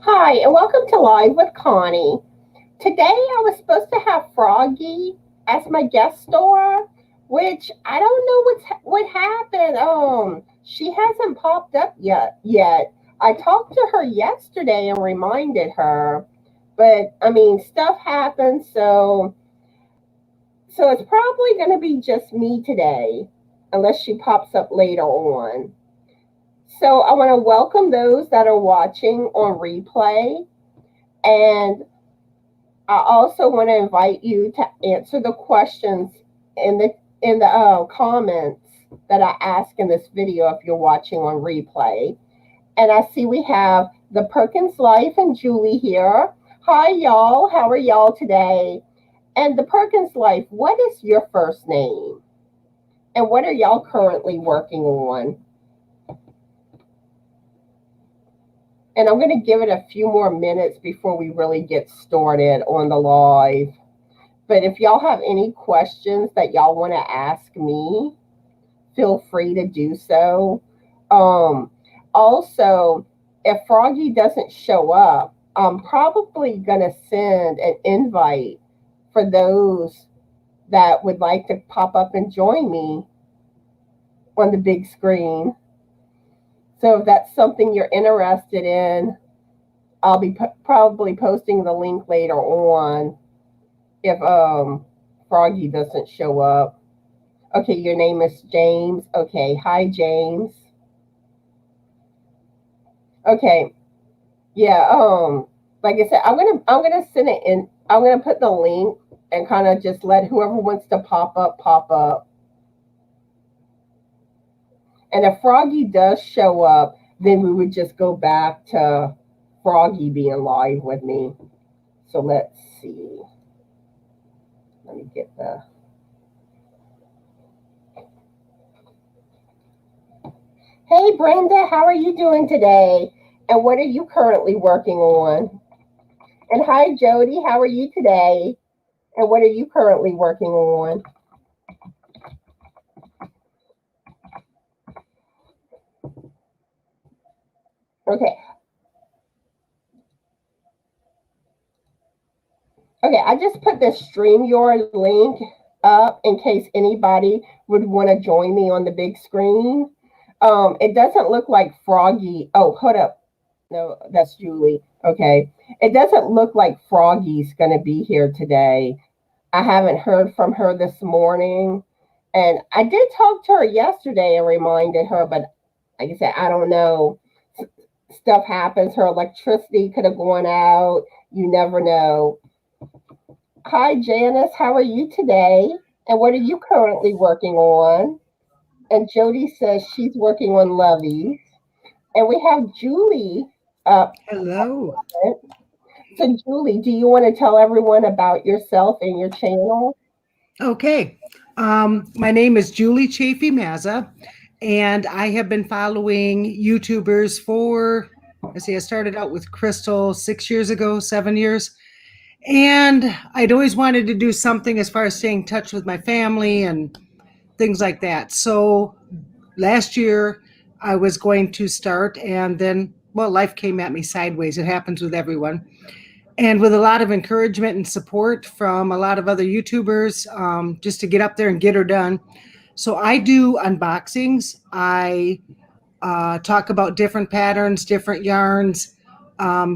Hi, and welcome to Live with Connie. Today I was supposed to have Froggy as my guest star, which I don't know what happened. She hasn't popped up yet. I talked to her yesterday and reminded her, but I mean stuff happens, so it's probably going to be just me today, unless she pops up later on. So I want to welcome those that are watching on replay. And I also want to invite you to answer the questions in the comments that I ask in this video if you're watching on replay. And I see we have the Perkins Life and Julie here. Hi, y'all. How are y'all today? And the Perkins Life, what is your first name? And what are y'all currently working on? And I'm going to give it a few more minutes before we really get started on the live. But if y'all have any questions that y'all want to ask me, feel free to do so. Also, if Froggy doesn't show up, I'm probably going to send an invite for those that would like to pop up and join me on the big screen. So if that's something you're interested in, I'll be probably posting the link later on if Froggy doesn't show up. Okay, your name is James. Okay, hi James. Okay, yeah. Like I said, I'm gonna send it in. I'm gonna put the link and kind of just let whoever wants to pop up pop up. And if Froggy does show up, then we would just go back to Froggy being live with me. So let's see. Let me get the. Hey Brenda, how are you doing today? And what are you currently working on? And hi Jody, how are you today? And what are you currently working on? Okay. Okay, I just put the StreamYard link up in case anybody would want to join me on the big screen. It doesn't look like Froggy. Oh, hold up. No, that's Julie. Okay. It doesn't look like Froggy's going to be here today. I haven't heard from her this morning. And I did talk to her yesterday and reminded her, but like I said, I don't know. Stuff happens. Her electricity could have gone out. You never know. Hi, Janice. How are you today? And what are you currently working on? And Jody says she's working on Lovey. And we have Julie up. Hello. So, Julie, do you want to tell everyone about yourself and your channel? Okay. My name is Julie Chafee Mazza, and I have been following YouTubers for, I started out with Crystal 6 years ago, 7 years. And I'd always wanted to do something as far as staying in touch with my family and things like that. So last year I was going to start, and then, well, life came at me sideways. It happens with everyone. And with a lot of encouragement and support from a lot of other YouTubers, just to get up there and get her done. So I do unboxings. I talk about different patterns, different yarns.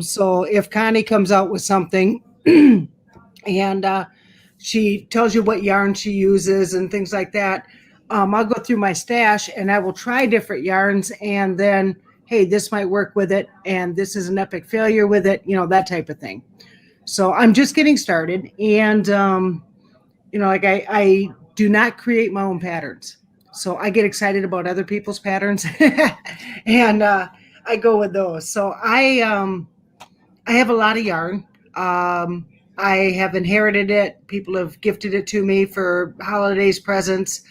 So if Connie comes out with something and she tells you what yarn she uses and things like that, I'll go through my stash and I will try different yarns, and then, hey, this might work with it, and this is an epic failure with it, that type of thing. So I'm just getting started, and like I do not create my own patterns. So I get excited about other people's patterns, and I go with those. So I have a lot of yarn. I have inherited it. People have gifted it to me for holidays, presents.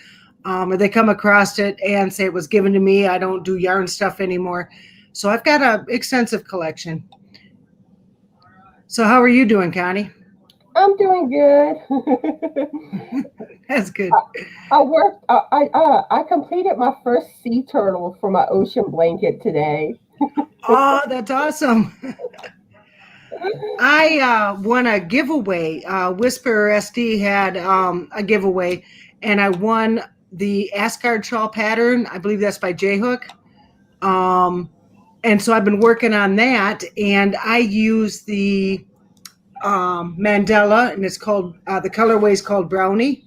Or they come across it and say it was given to me. I don't do yarn stuff anymore. So I've got an extensive collection. So how are you doing, Connie? I'm doing good. That's good. I worked. I completed my first sea turtle for my ocean blanket today. Oh, that's awesome. I won a giveaway. Whisper SD had a giveaway, and I won the Asgard shawl pattern. I believe that's by J Hook. And so I've been working on that, and I use the Mandela, and it's called the colorway is called Brownie.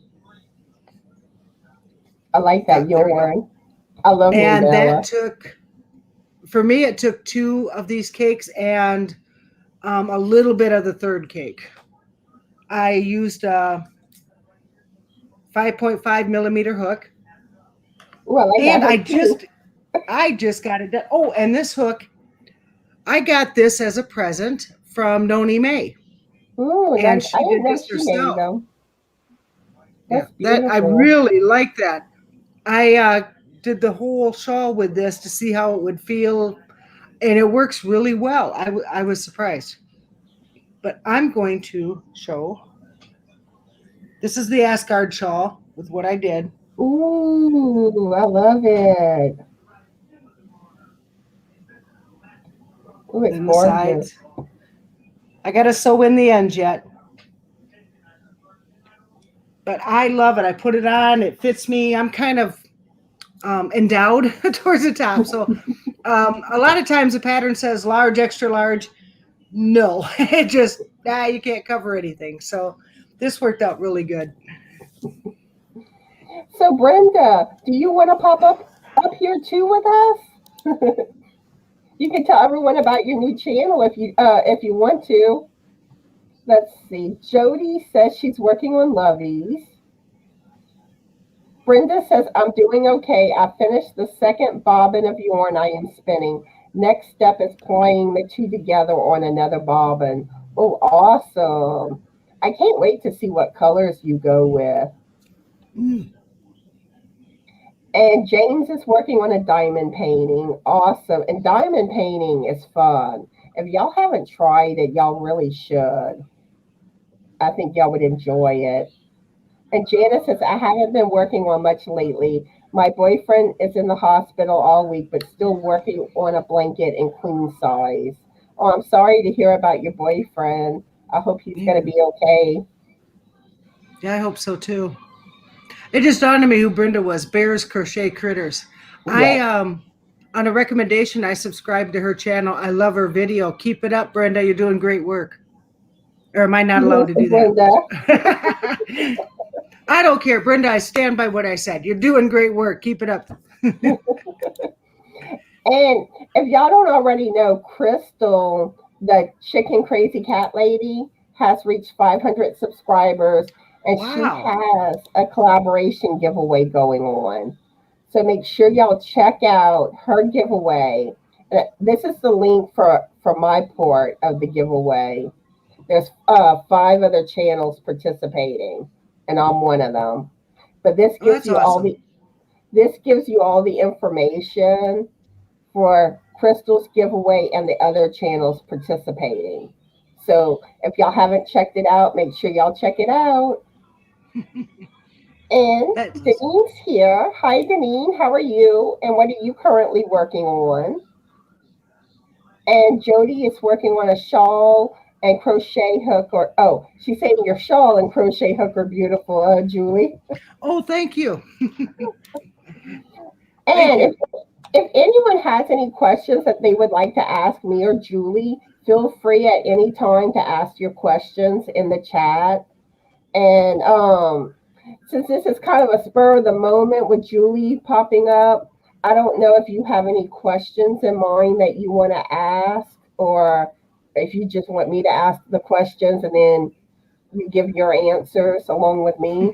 I like that There we go. yarn. I love And that Mandela. took, for me, it took 2 of these cakes and a little bit of the third cake. I used a 5.5 millimeter hook, Ooh, I like that and hook too. I just got it done. Oh, and this hook, I got this as a present from Noni May, Ooh, and nice. I she didn't did know this she made herself. them. Yeah, That's that I beautiful. really like that. I did the whole shawl with this to see how it would feel, and it works really well. I was surprised. But I'm going to show. This is the Asgard shawl with what I did. Ooh, I love it. Ooh, it's And the gorgeous. sides. I got to sew in the ends yet. But I love it. I put it on. It fits me. I'm kind of endowed towards the top. So a lot of times the pattern says large, extra large. No, it just, you can't cover anything. So this worked out really good. So Brenda, do you want to pop up here too with us? You can tell everyone about your new channel if you want to. Let's see. Jody says she's working on Lovies. Brenda says, I'm doing okay. I finished the second bobbin of yarn I am spinning. Next step is playing the 2 together on another bobbin. Oh, awesome. I can't wait to see what colors you go with. Mm. And James is working on a diamond painting. Awesome. And diamond painting is fun. If y'all haven't tried it, y'all really should. I think y'all would enjoy it. And Janice says, I haven't been working on much lately. My boyfriend is in the hospital all week, but still working on a blanket in queen size. Oh, I'm sorry to hear about your boyfriend. I hope he's going to be okay. Yeah, I hope so too. It just dawned on me who Brenda was. Bears Crochet Critters. I Yes. On a recommendation, I subscribed to her channel. I love her video. Keep it up, Brenda. You're doing great work. Or am I not allowed to do Brenda. that? I don't care, Brenda. I stand by what I said. You're doing great work. Keep it up. And if y'all don't already know, Crystal, the chicken crazy cat lady, has reached 500 subscribers, and she Wow. has a collaboration giveaway going on. So make sure y'all check out her giveaway. This is the link for my part of the giveaway. There's 5 other channels participating, and I'm one of them. But Oh, that's awesome. this gives you all the information for Crystal's giveaway and the other channels participating. So if y'all haven't checked it out, make sure y'all check it out. And That's awesome. Denise's here. Hi, Denise. How are you? And what are you currently working on? And Jody is working on a shawl and crochet hook. Or she's saying your shawl and crochet hook are beautiful, Julie. Oh, thank you. Thank And you. if anyone has any questions that they would like to ask me or Julie, feel free at any time to ask your questions in the chat. And since this is kind of a spur of the moment with Julie popping up, I don't know if you have any questions in mind that you want to ask, or if you just want me to ask the questions and then you give your answers along with me.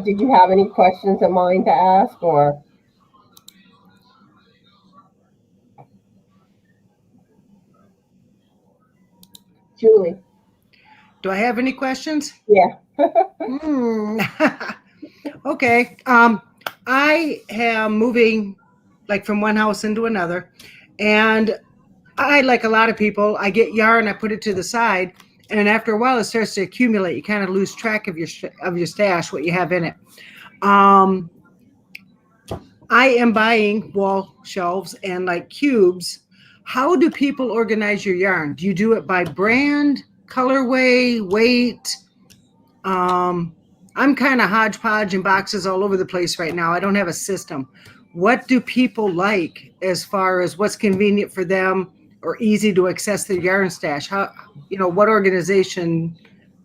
Did you have any questions in mind to ask, or Julie? Do I have any questions? Yeah. Hmm. Okay. I am moving like from one house into another, and I, like a lot of people, I get yarn, I put it to the side, and then after a while it starts to accumulate. You kind of lose track of your stash, what you have in it. Um, I am buying wall shelves and like cubes. How do people organize your yarn? Do you do it by brand, colorway, weight? I'm kind of hodgepodge in boxes all over the place right now. I don't have a system. What do people like as far as what's convenient for them or easy to access their yarn stash? How, what organization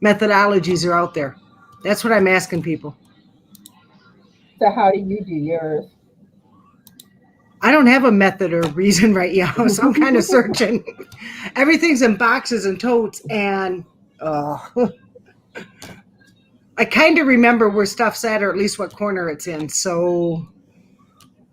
methodologies are out there? That's what I'm asking people. So how do you do yours? I don't have a method or reason right now, so I'm kind of searching. Everything's in boxes and totes, and I kind of remember where stuff's at, or at least what corner it's in. So,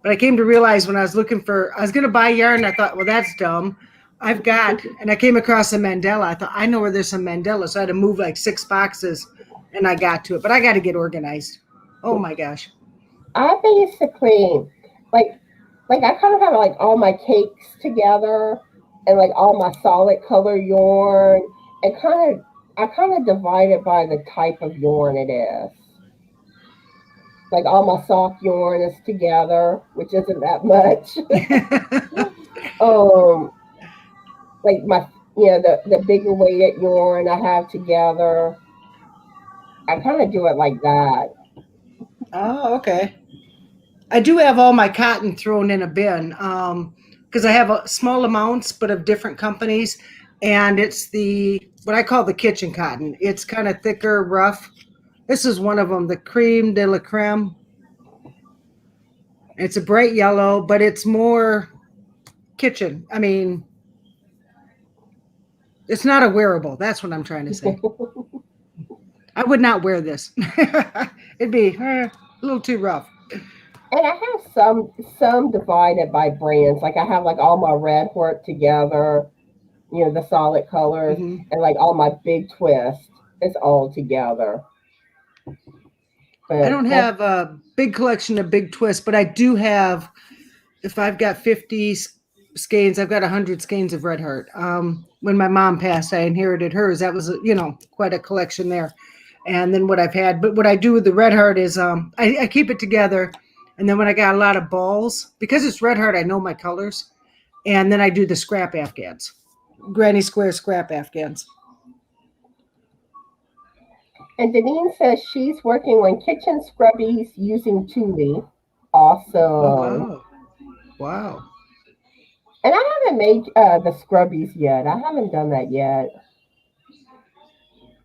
but I came to realize when I was looking I was going to buy yarn. I thought, well, that's dumb. And I came across a mandala. I thought, I know where there's some mandala. So I had to move like 6 boxes, and I got to it. But I got to get organized. Oh my gosh. I basically like I kind of have like all my cakes together and like all my solid color yarn and I kind of divide it by the type of yarn it is. Like all my soft yarn is together, which isn't that much. Like my the bigger weighted yarn I have together. I kind of do it like that. Oh, okay. I do have all my cotton thrown in a bin because I have small amounts, but of different companies. And it's what I call the kitchen cotton. It's kind of thicker, rough. This is one of them, the Creme de la Creme. It's a bright yellow, but it's more kitchen. I mean, it's not a wearable. That's what I'm trying to say. I would not wear this. It'd be a little too rough. And I have some divided by brands. Like I have like all my red work together, the solid colors, and like all my big twist is all together. But I don't have a big collection of big twists, but I do have, if I've got 50 skeins, I've got 100 skeins of Red Heart. When my mom passed, I inherited hers. That was, quite a collection there. And then what I do with the Red Heart is I keep it together. And then when I got a lot of balls, because it's Red Heart, I know my colors. And then I do the scrap Afghans, granny square scrap Afghans. And Deneen says she's working on kitchen scrubbies using Thule. Awesome. Oh, wow. And I haven't made the scrubbies yet. I haven't done that yet.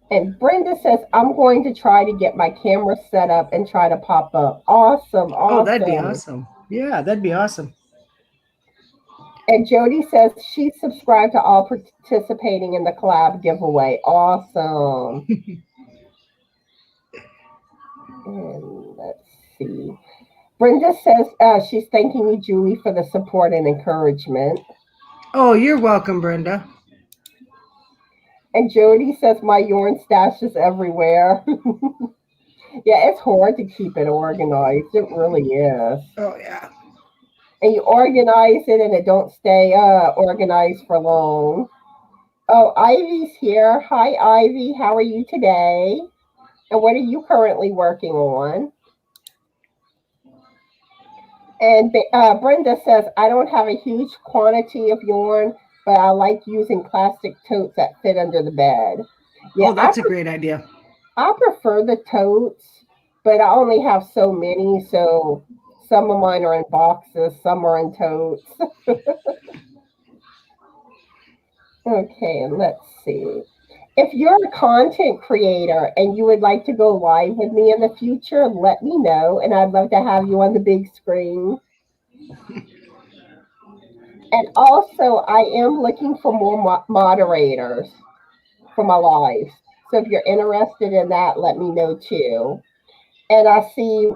And Brenda says, I'm going to try to get my camera set up and try to pop up. Awesome. Oh, that'd be awesome. Yeah, that'd be awesome. And Jody says she's subscribed to all participating in the collab giveaway. Awesome. And let's see. Brenda says she's thanking you, Julie, for the support and encouragement. Oh, you're welcome, Brenda. And Jody says my yarn stash is everywhere. Yeah, it's hard to keep it organized. It really is. Oh, yeah. And you organize it and it don't stay organized for long. Oh, Ivy's here. Hi, Ivy. How are you today? And what are you currently working on? And Brenda says, I don't have a huge quantity of yarn, but I like using plastic totes that fit under the bed. Yeah, that's a great idea. I prefer the totes, but I only have so many, so some of mine are in boxes, some are in totes. Okay, and let's see. If you're a content creator and you would like to go live with me in the future, let me know, and I'd love to have you on the big screen. And also, I am looking for more moderators for my lives. So if you're interested in that, let me know too. And I see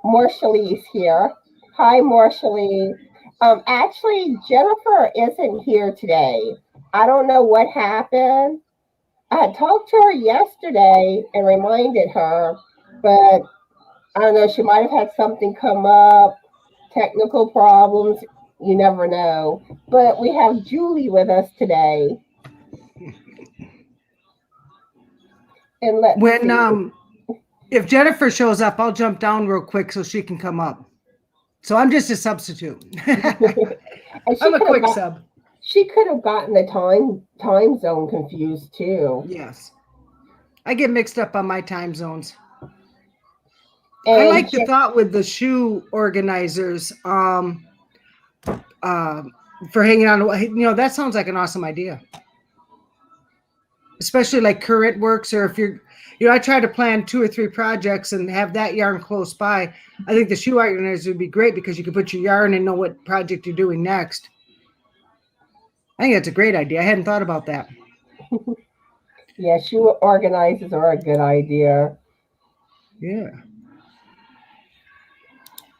Marshally's here. Hi, Marshally. Actually, Jennifer isn't here today. I don't know what happened. I had talked to her yesterday and reminded her, but I don't know, she might have had something come up, technical problems, you never know. But we have Julie with us today. And let's see. If Jennifer shows up, I'll jump down real quick so she can come up. So I'm just a substitute. And I'm a quick sub. she could have gotten the time zone confused too. Yes. I get mixed up on my time zones. And I like the thought with the shoe organizers for hanging on. That sounds like an awesome idea. Especially like current works, or if you're, I try to plan 2 or 3 projects and have that yarn close by. I think the shoe organizer would be great because you can put your yarn and know what project you're doing next. I think that's a great idea. I hadn't thought about that. Yeah, shoe organizers are a good idea. Yeah.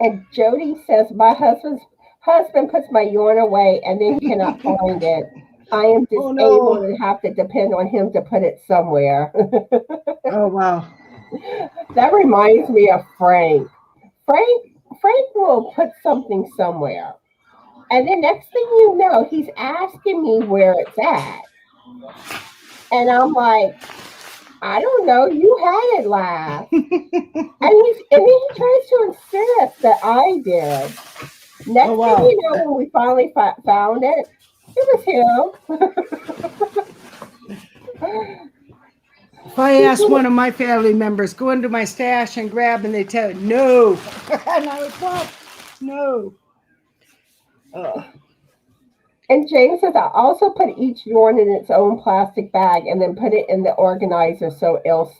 And Jody says, my husband puts my yarn away and then cannot find it. I am disabled and have to depend on him to put it somewhere. Oh, wow. That reminds me of Frank. Frank will put something somewhere. And then next thing you know, he's asking me where it's at. And I'm like, I don't know, you had it last. and then he tries to insist that I did. Next thing you know, when we finally found it, it was him. If I ask one of my family members, go into my stash and grab, and they tell no. And I was, what? No. And James says, I also put each yarn in its own plastic bag and then put it in the organizer so it'll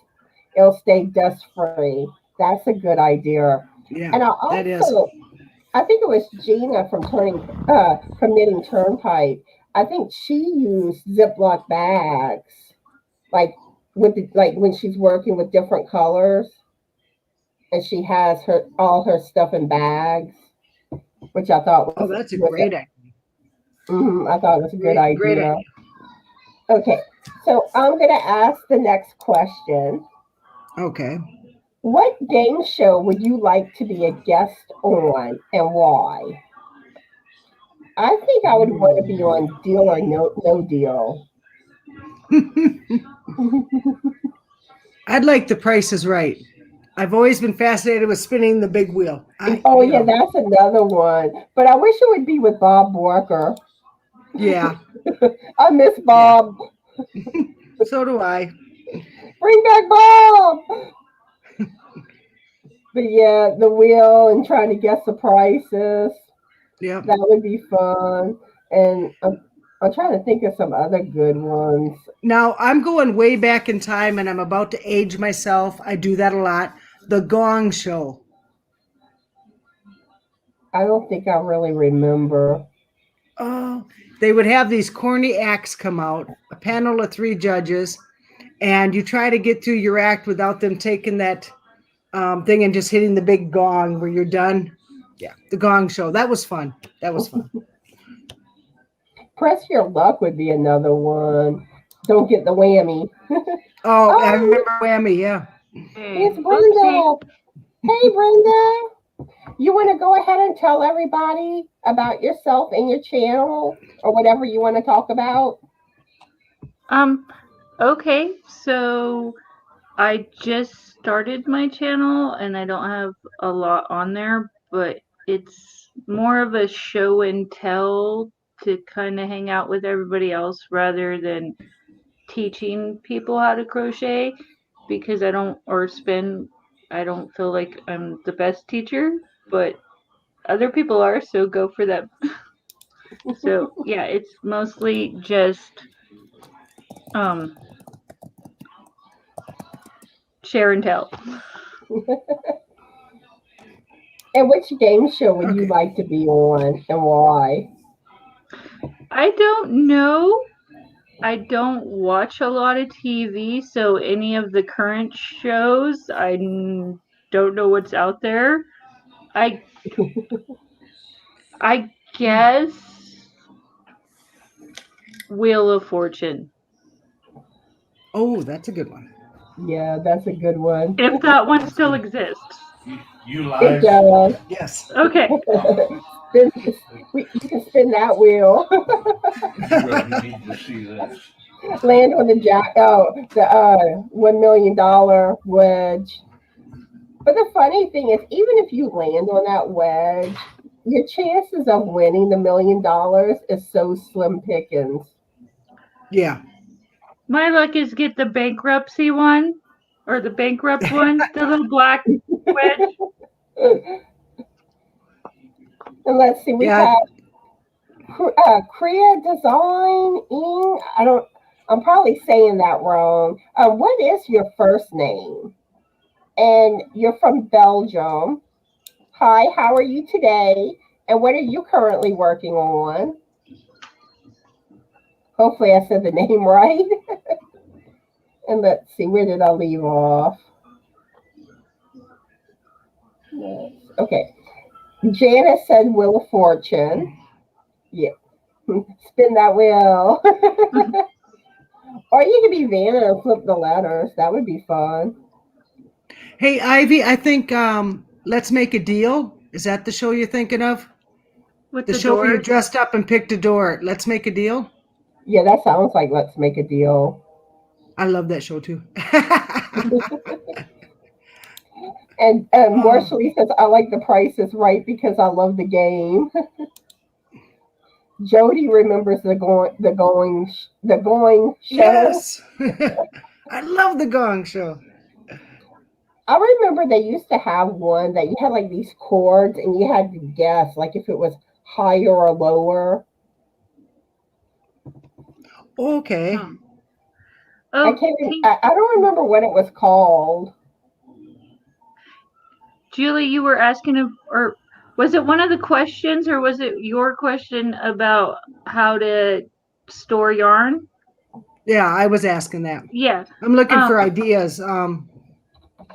stay dust free. That's a good idea. Yeah, and I think it was Gina from Knitting Turnpike. I think she used Ziploc bags, like when she's working with different colors, and she has all her stuff in bags, which I thought was that's a great idea. I thought it was a good idea. Okay, so I'm going to ask the next question. Okay. What game show would you like to be a guest on, and why? I think I would want to be on Deal or No Deal. I'd like The Price is Right. I've always been fascinated with spinning the big wheel. That's another one. But I wish it would be with Bob Barker. Yeah. I miss Bob. Yeah. So do I. Bring back Bob. But yeah, the wheel and trying to guess the prices. Yeah. That would be fun. And I'm trying to think of some other good ones. Now, I'm going way back in time, and I'm about to age myself. I do that a lot. The Gong Show. I don't think I really remember. Oh, they would have these corny acts come out, a panel of 3 judges, and you try to get through your act without them taking that thing and just hitting the big gong where you're done. Yeah, the Gong Show. That was fun. Press Your Luck would be another one. Don't get the whammy. Oh, I remember whammy, yeah. It's Brenda. Hey, Brenda. You want to go ahead and tell everybody about yourself and your channel or whatever you want to talk about? Okay, so I just started my channel and I don't have a lot on there, but it's more of a show and tell to kind of hang out with everybody else rather than teaching people how to crochet, because I don't feel like I'm the best teacher, but other people are, so go for them. So yeah, it's mostly just share and tell. And which game show would you like to be on, and why? I don't know. I don't watch a lot of TV, so any of the current shows, I don't know what's out there. I guess Wheel of Fortune. Oh, that's a good one. Yeah, that's a good one. If that one still exists. You live. It does. Yes. Okay. You can spin that wheel. You really need to see this. Land on the $1 million wedge. But the funny thing is, even if you land on that wedge, your chances of winning the $1 million is so slim pickings. Yeah. My luck is get the bankruptcy one or the bankrupt one, the little black wedge. And let's see, we Yeah. have Korea Design Ing. I'm probably saying that wrong. What is your first name? And you're from Belgium. Hi, how are you today? And what are you currently working on? Hopefully I said the name right. And let's see, where did I leave off? Yes. Okay. Janice said Wheel of Fortune. Yeah. Spin that wheel. Or you could be Vanna and flip the letters. That would be fun. Hey, Ivy, I think Let's Make a Deal. Is that the show you're thinking of? With The the show where you doors. dressed up and picked a door. Let's Make a Deal. Yeah, that sounds like Let's Make a Deal. I love that show too. And Marshall says, I like The Price is Right because I love the game. Jody remembers the going show. Yes. I love the Gong Show. I remember they used to have one that you had like these chords and you had to guess like if it was higher or lower. Okay. Oh, I don't remember what it was called. Julie, you were asking, or was it one of the questions, or was it your question about how to store yarn? Yeah, I was asking that. Yeah. I'm looking for ideas.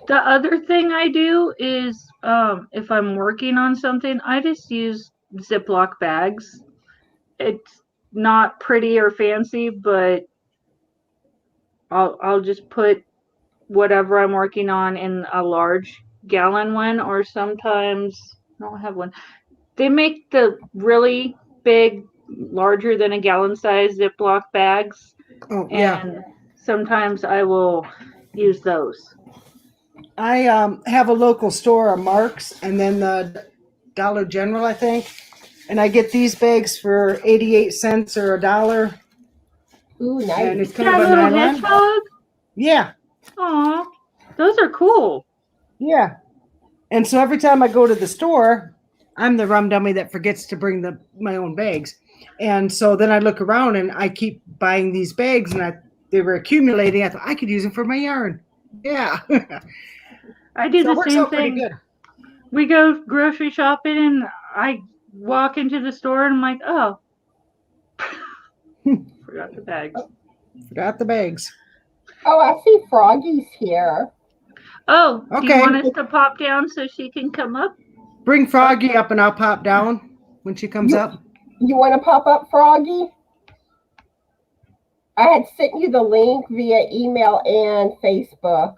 The other thing I do is, if I'm working on something, I just use Ziploc bags. It's not pretty or fancy, but I'll just put whatever I'm working on in a large gallon one, or sometimes I don't have one. They make the really big, larger than a gallon size Ziploc bags. Oh, yeah. And sometimes I will use those. I have a local store, Mark's, and then the Dollar General, I think. And I get these bags for 88 cents or $1. Ooh, nice. And it's kind That of a little nylon. hedgehog? Yeah. Aw, those are cool. Yeah. And so every time I go to the store, I'm the rum dummy that forgets to bring my own bags. And so then I look around and I keep buying these bags and they were accumulating. I thought I could use them for my yarn. Yeah. I do So it the works same out pretty thing. good. We go grocery shopping and I walk into the store and I'm like, oh, forgot the bags. Forgot the bags. Oh, I see Froggy's here. Oh, do Okay. you want us to pop down so she can come up? Bring Froggy up and I'll pop down when she comes up. You want to pop up, Froggy? I had sent you the link via email and Facebook.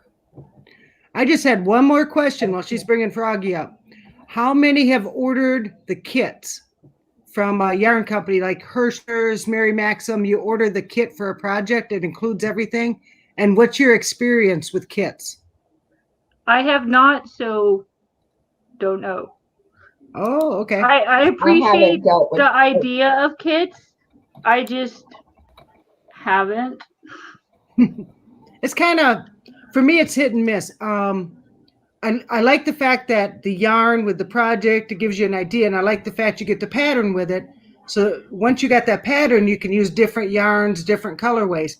I just had one more question while she's bringing Froggy up. How many have ordered the kits from a yarn company like Hirschers, Mary Maxim? You order the kit for a project. It includes everything. And what's your experience with kits? I have not, so don't know. Oh, okay. I appreciate dealt with the idea of kits. I just haven't. It's kind of, for me, it's hit and miss. I like the fact that the yarn with the project, it gives you an idea. And I like the fact you get the pattern with it. So once you got that pattern, you can use different yarns, different colorways.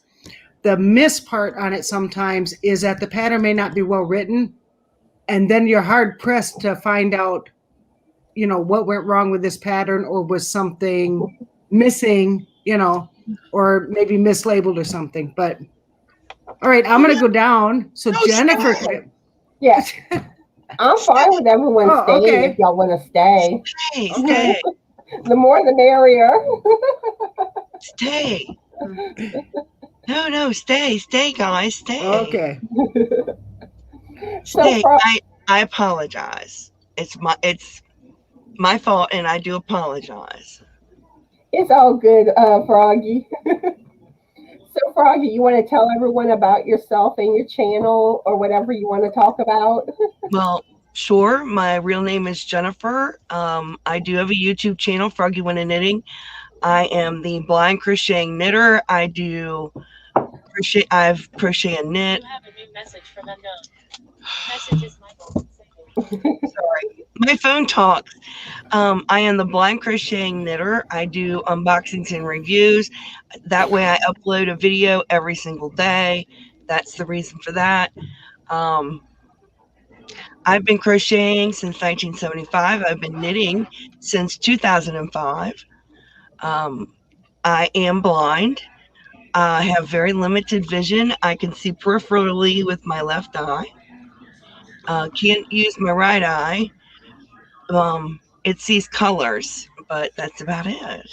The miss part on it sometimes is that the pattern may not be well written. And then you're hard pressed to find out, you know, what went wrong with this pattern, or was something missing, you know, or maybe mislabeled or something. But all right, I'm going to go down. So Jennifer. Yeah. I'm fine with everyone staying okay. if y'all want to stay. Stay. The more the merrier. Stay. No, stay, guys, stay. Okay. Stay. I apologize. It's my fault, and I do apologize. It's all good, Froggy. So, Froggy, you want to tell everyone about yourself and your channel, or whatever you want to talk about? Well, Sure. My real name is Jennifer. I do have a YouTube channel, Froggywentaknitting. I am the blind crocheting knitter. I do crochet. I've crochet and knit. You have a new message from unknown. Message is Michael. Sorry, my phone talks. I am the blind crocheting knitter. I do unboxings and reviews. That way, I upload a video every single day. That's the reason for that. I've been crocheting since 1975. I've been knitting since 2005. I am blind. I have very limited vision. I can see peripherally with my left eye. Can't use my right eye. It sees colors, but that's about it.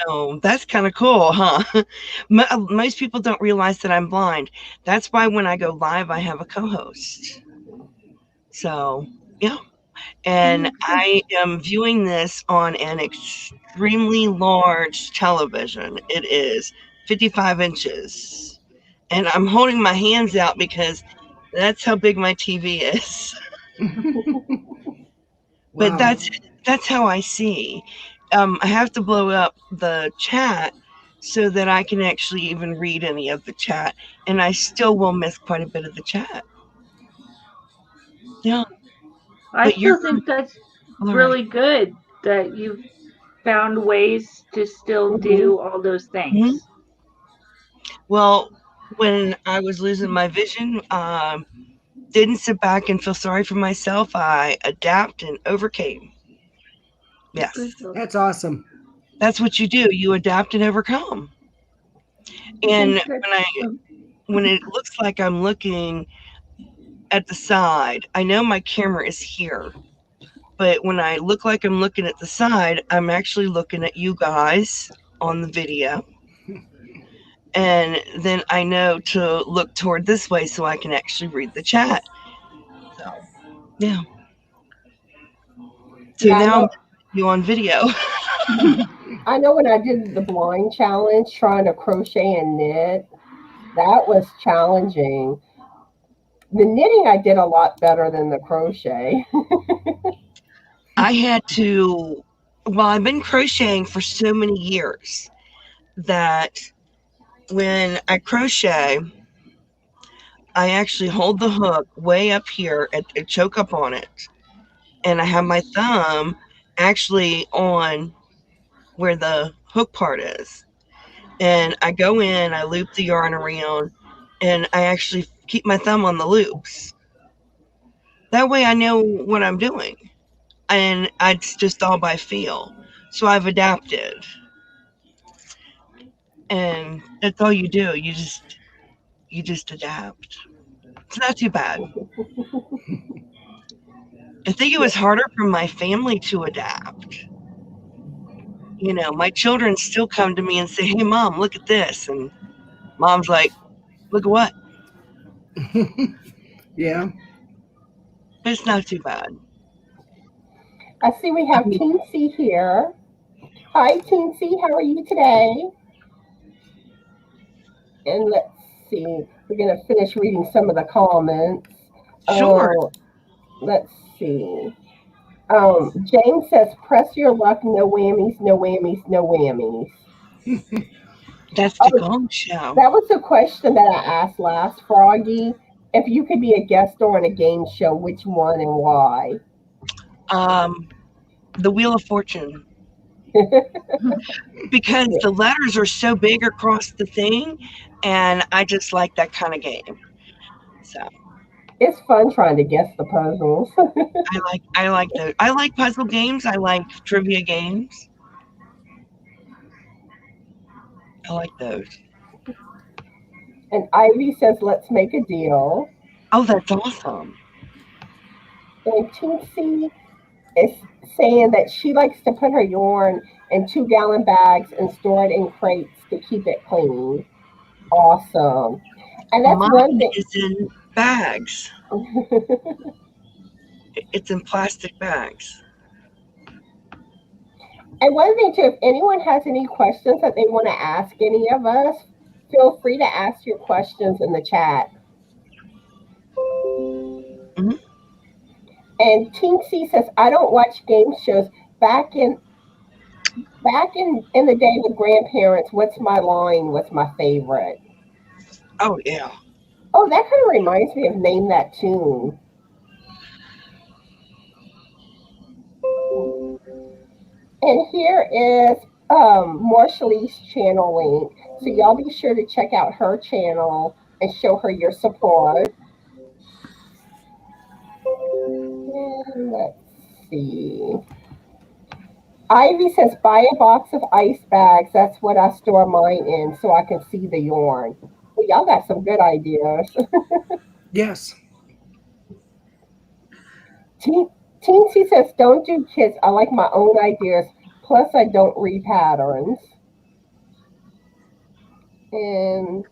So that's kind of cool, huh? Most people don't realize that I'm blind. That's why when I go live, I have a co-host. So, yeah. And I am viewing this on an extremely large television. It is 55 inches. And I'm holding my hands out because that's how big my TV is. But Wow. that's how I see. I have to blow up the chat so that I can actually even read any of the chat, and I still will miss quite a bit of the chat. Yeah, I but you're still think that's all right. really good that you've found ways to still do all those things. Well, when I was losing my vision, didn't sit back and feel sorry for myself. I adapt and overcame. Yes, That's awesome. that's what you do. You adapt and overcome. And when it looks like I'm looking at the side, I know my camera is here, but when I look like I'm looking at the side, I'm actually looking at you guys on the video. And then I know to look toward this way so I can actually read the chat. So, yeah. So Yeah, now I'm you on video. I know when I did the blind challenge, trying to crochet and knit, that was challenging. The knitting I did a lot better than the crochet. I had to, well, I've been crocheting for so many years that when I crochet, I actually hold the hook way up here and choke up on it. And I have my thumb actually on where the hook part is. And I go in, I loop the yarn around, and I actually keep my thumb on the loops. That way I know what I'm doing. And it's just all by feel. So I've adapted. And that's all you do. You just adapt. It's not too bad. I think it was harder for my family to adapt. You know, my children still come to me and say, "Hey mom, look at this." And mom's like, "Look at what?" Yeah. But it's not too bad. I see we have Teensy here. Hi, Teensy. How are you today? And let's see. We're going to finish reading some of the comments. Sure. Let's see. James says, press your luck, no whammies, no whammies, no whammies. That's the gong show. That was a question that I asked last, Froggy. If you could be a guest star on a game show, which one and why? The Wheel of Fortune. Because the letters are so big across the thing, and I just like that kind of game. So it's fun trying to guess the puzzles. I like those. I like puzzle games. I like trivia games. I like those. And Ivy says, let's make a deal. Oh, that's awesome. And Teensy is saying that she likes to put her yarn in 2-gallon bags and store it in crates to keep it clean. Awesome. And that's one thing. It's in bags. It's in plastic bags. And one thing too, if anyone has any questions that they want to ask any of us, feel free to ask your questions in the chat. And Teensy says, I don't watch game shows. Back in the day with grandparents, What's My Line was my favorite. Oh yeah. Oh, that kind of reminds me of Name That Tune. And here is Marshall's channel link. So y'all be sure to check out her channel and show her your support. And let's see. Ivy says, buy a box of ice bags. That's what I store mine in so I can see the yarn. Well, y'all got some good ideas. Yes. Teensy says, don't do kids. I like my own ideas. Plus, I don't read patterns. And,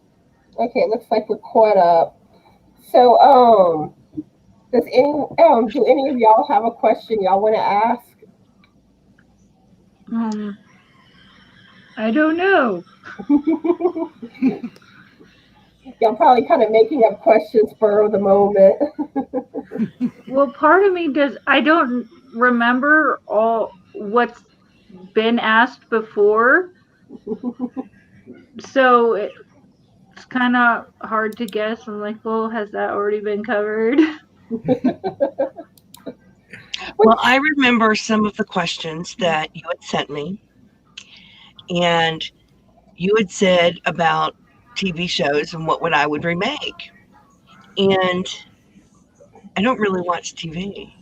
okay, it looks like we're caught up. So, do any of y'all have a question y'all want to ask? I don't know. Y'all probably kind of making up questions for the moment. Well, part of me does. I don't remember all what's been asked before, so it's kind of hard to guess. I'm like, well, has that already been covered? Well, I remember some of the questions that you had sent me, and you had said about TV shows and what I would remake. And I don't really watch TV,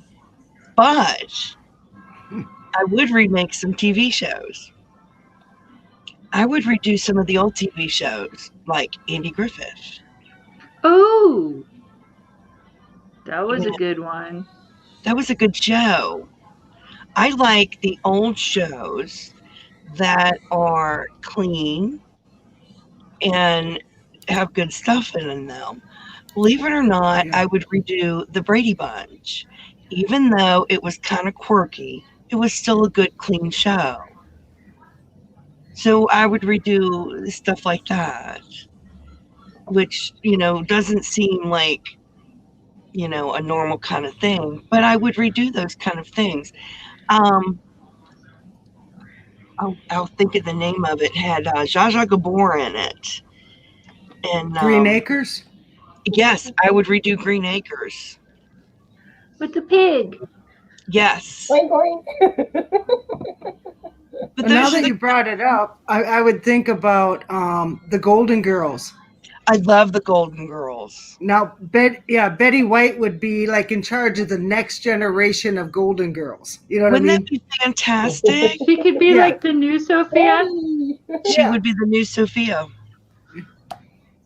but I would remake some TV shows. I would redo some of the old TV shows, like Andy Griffith. Oh, that was a Yeah, good one. that was a good show. I like the old shows that are clean and have good stuff in them. Believe it or not, Yeah. I would redo the Brady Bunch. Even though it was kind of quirky, it was still a good, clean show. So I would redo stuff like that, which, doesn't seem like, a normal kind of thing, but I would redo those kind of things. Um, I'll think of the name of it. Had Zsa Zsa Gabor in it. And Green Acres. yes, I would redo Green Acres. With the pig. Yes. Going, going. But Now those are that you brought it up, I would think about the Golden Girls. I love the Golden Girls. Now, Betty White would be like in charge of the next generation of Golden Girls. You know what Wouldn't I that mean? be fantastic? She could be Yeah. like the new Sophia. She Yeah. would be the new Sophia.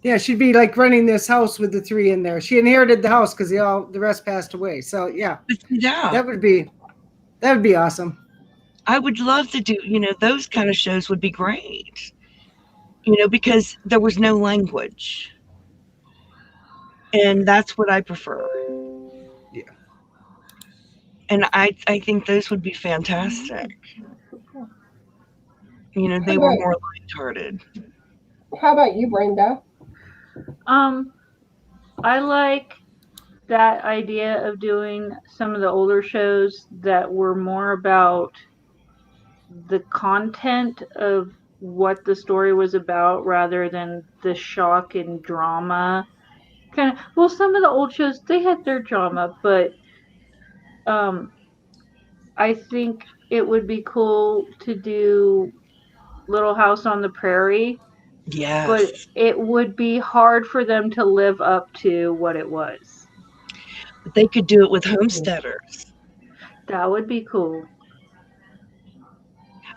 Yeah, she'd be like running this house with the three in there. She inherited the house because the rest passed away. So yeah, But yeah, that would be awesome. I would love to do, those kind of shows would be great. Because there was no language. And that's what I prefer. Yeah. And I think those would be fantastic. They How were about- more lighthearted. How about you, Brenda? I like that idea of doing some of the older shows that were more about the content of what the story was about rather than the shock and drama. Well, some of the old shows, they had their drama, but I think it would be cool to do Little House on the Prairie, Yes. but it would be hard for them to live up to what it was. But they could do it with homesteaders. That would be cool.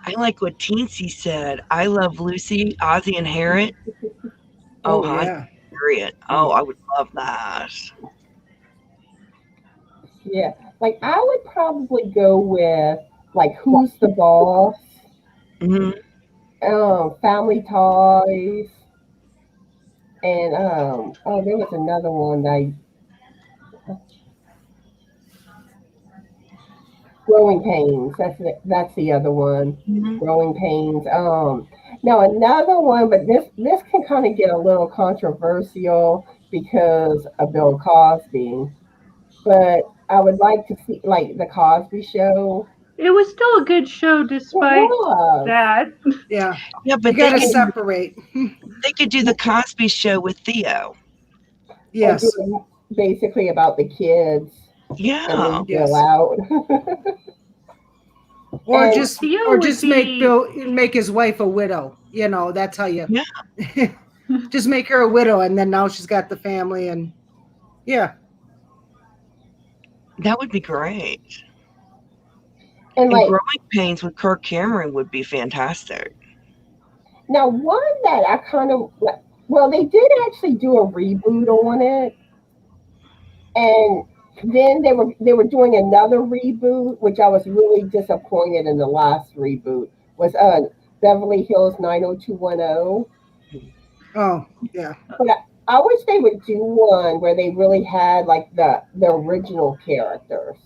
I like what Teensy said. I love Lucy, Ozzy, and Harriet. Oh, Ozzy yeah. and Harriet. Oh, I would love that. Yeah, like I would probably go with like Who's the Boss, Hmm. Family Ties, and there was another one that Growing Pains. That's the other one. Hmm. Growing Pains. Now another one, but this can kind of get a little controversial because of Bill Cosby. But I would like to see like the Cosby Show. It was still a good show It despite was. that. Yeah, Yeah, you but got to And, separate. they could do the Cosby Show with Theo. and do Yes, it basically about the kids and Yeah. leave Bill yes. out. Or And just Theo or would just make be Bill make his wife a widow. You know, that's how you Yeah. just make her a widow, and then now she's got the family, and yeah. That would be great. and And like Growing Pains with Kirk Cameron would be fantastic. now one that I kind of well, they did actually do a reboot on it, and then they were doing another reboot, which I was really disappointed in. The last reboot was Beverly Hills 90210. Oh, yeah. But I wish they would do one where they really had like the original characters.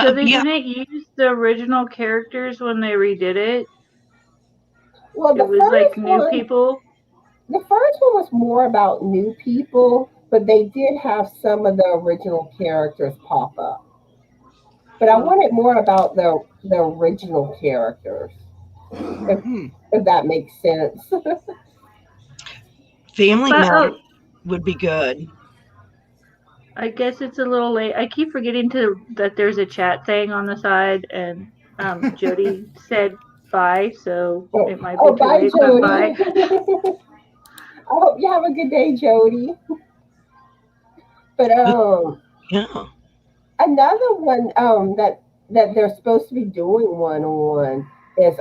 so they Yeah. didn't use the original characters when they redid it. Well, It was like new people. the first one was more about new people, but they did have some of the original characters pop up. But I wanted more about the original characters, if, Hmm. if that makes sense. Family But Matters would be good. I guess it's a little late. I keep forgetting that there's a chat thing on the side, and Jody said bye, so Oh, it might be oh, too bye, late. But Jody. bye. I hope you have a good day, Jody. But Yeah. another one that they're supposed to be doing one on is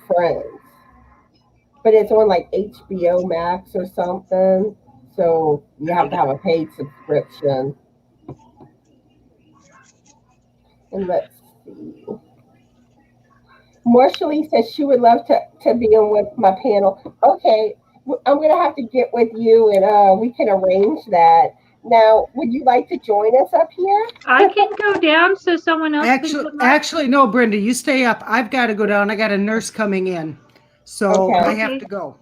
Friends, but it's on like HBO Max or something. So you have to have a paid subscription. And let's see. Marshall says she would love to be on with my panel. Okay, I'm going to have to get with you and we can arrange that. Now, would you like to join us up here? I can go down so someone else can come up. Actually, no, Brenda, you stay up. I've got to go down. I got a nurse coming in, so Okay. I have to go.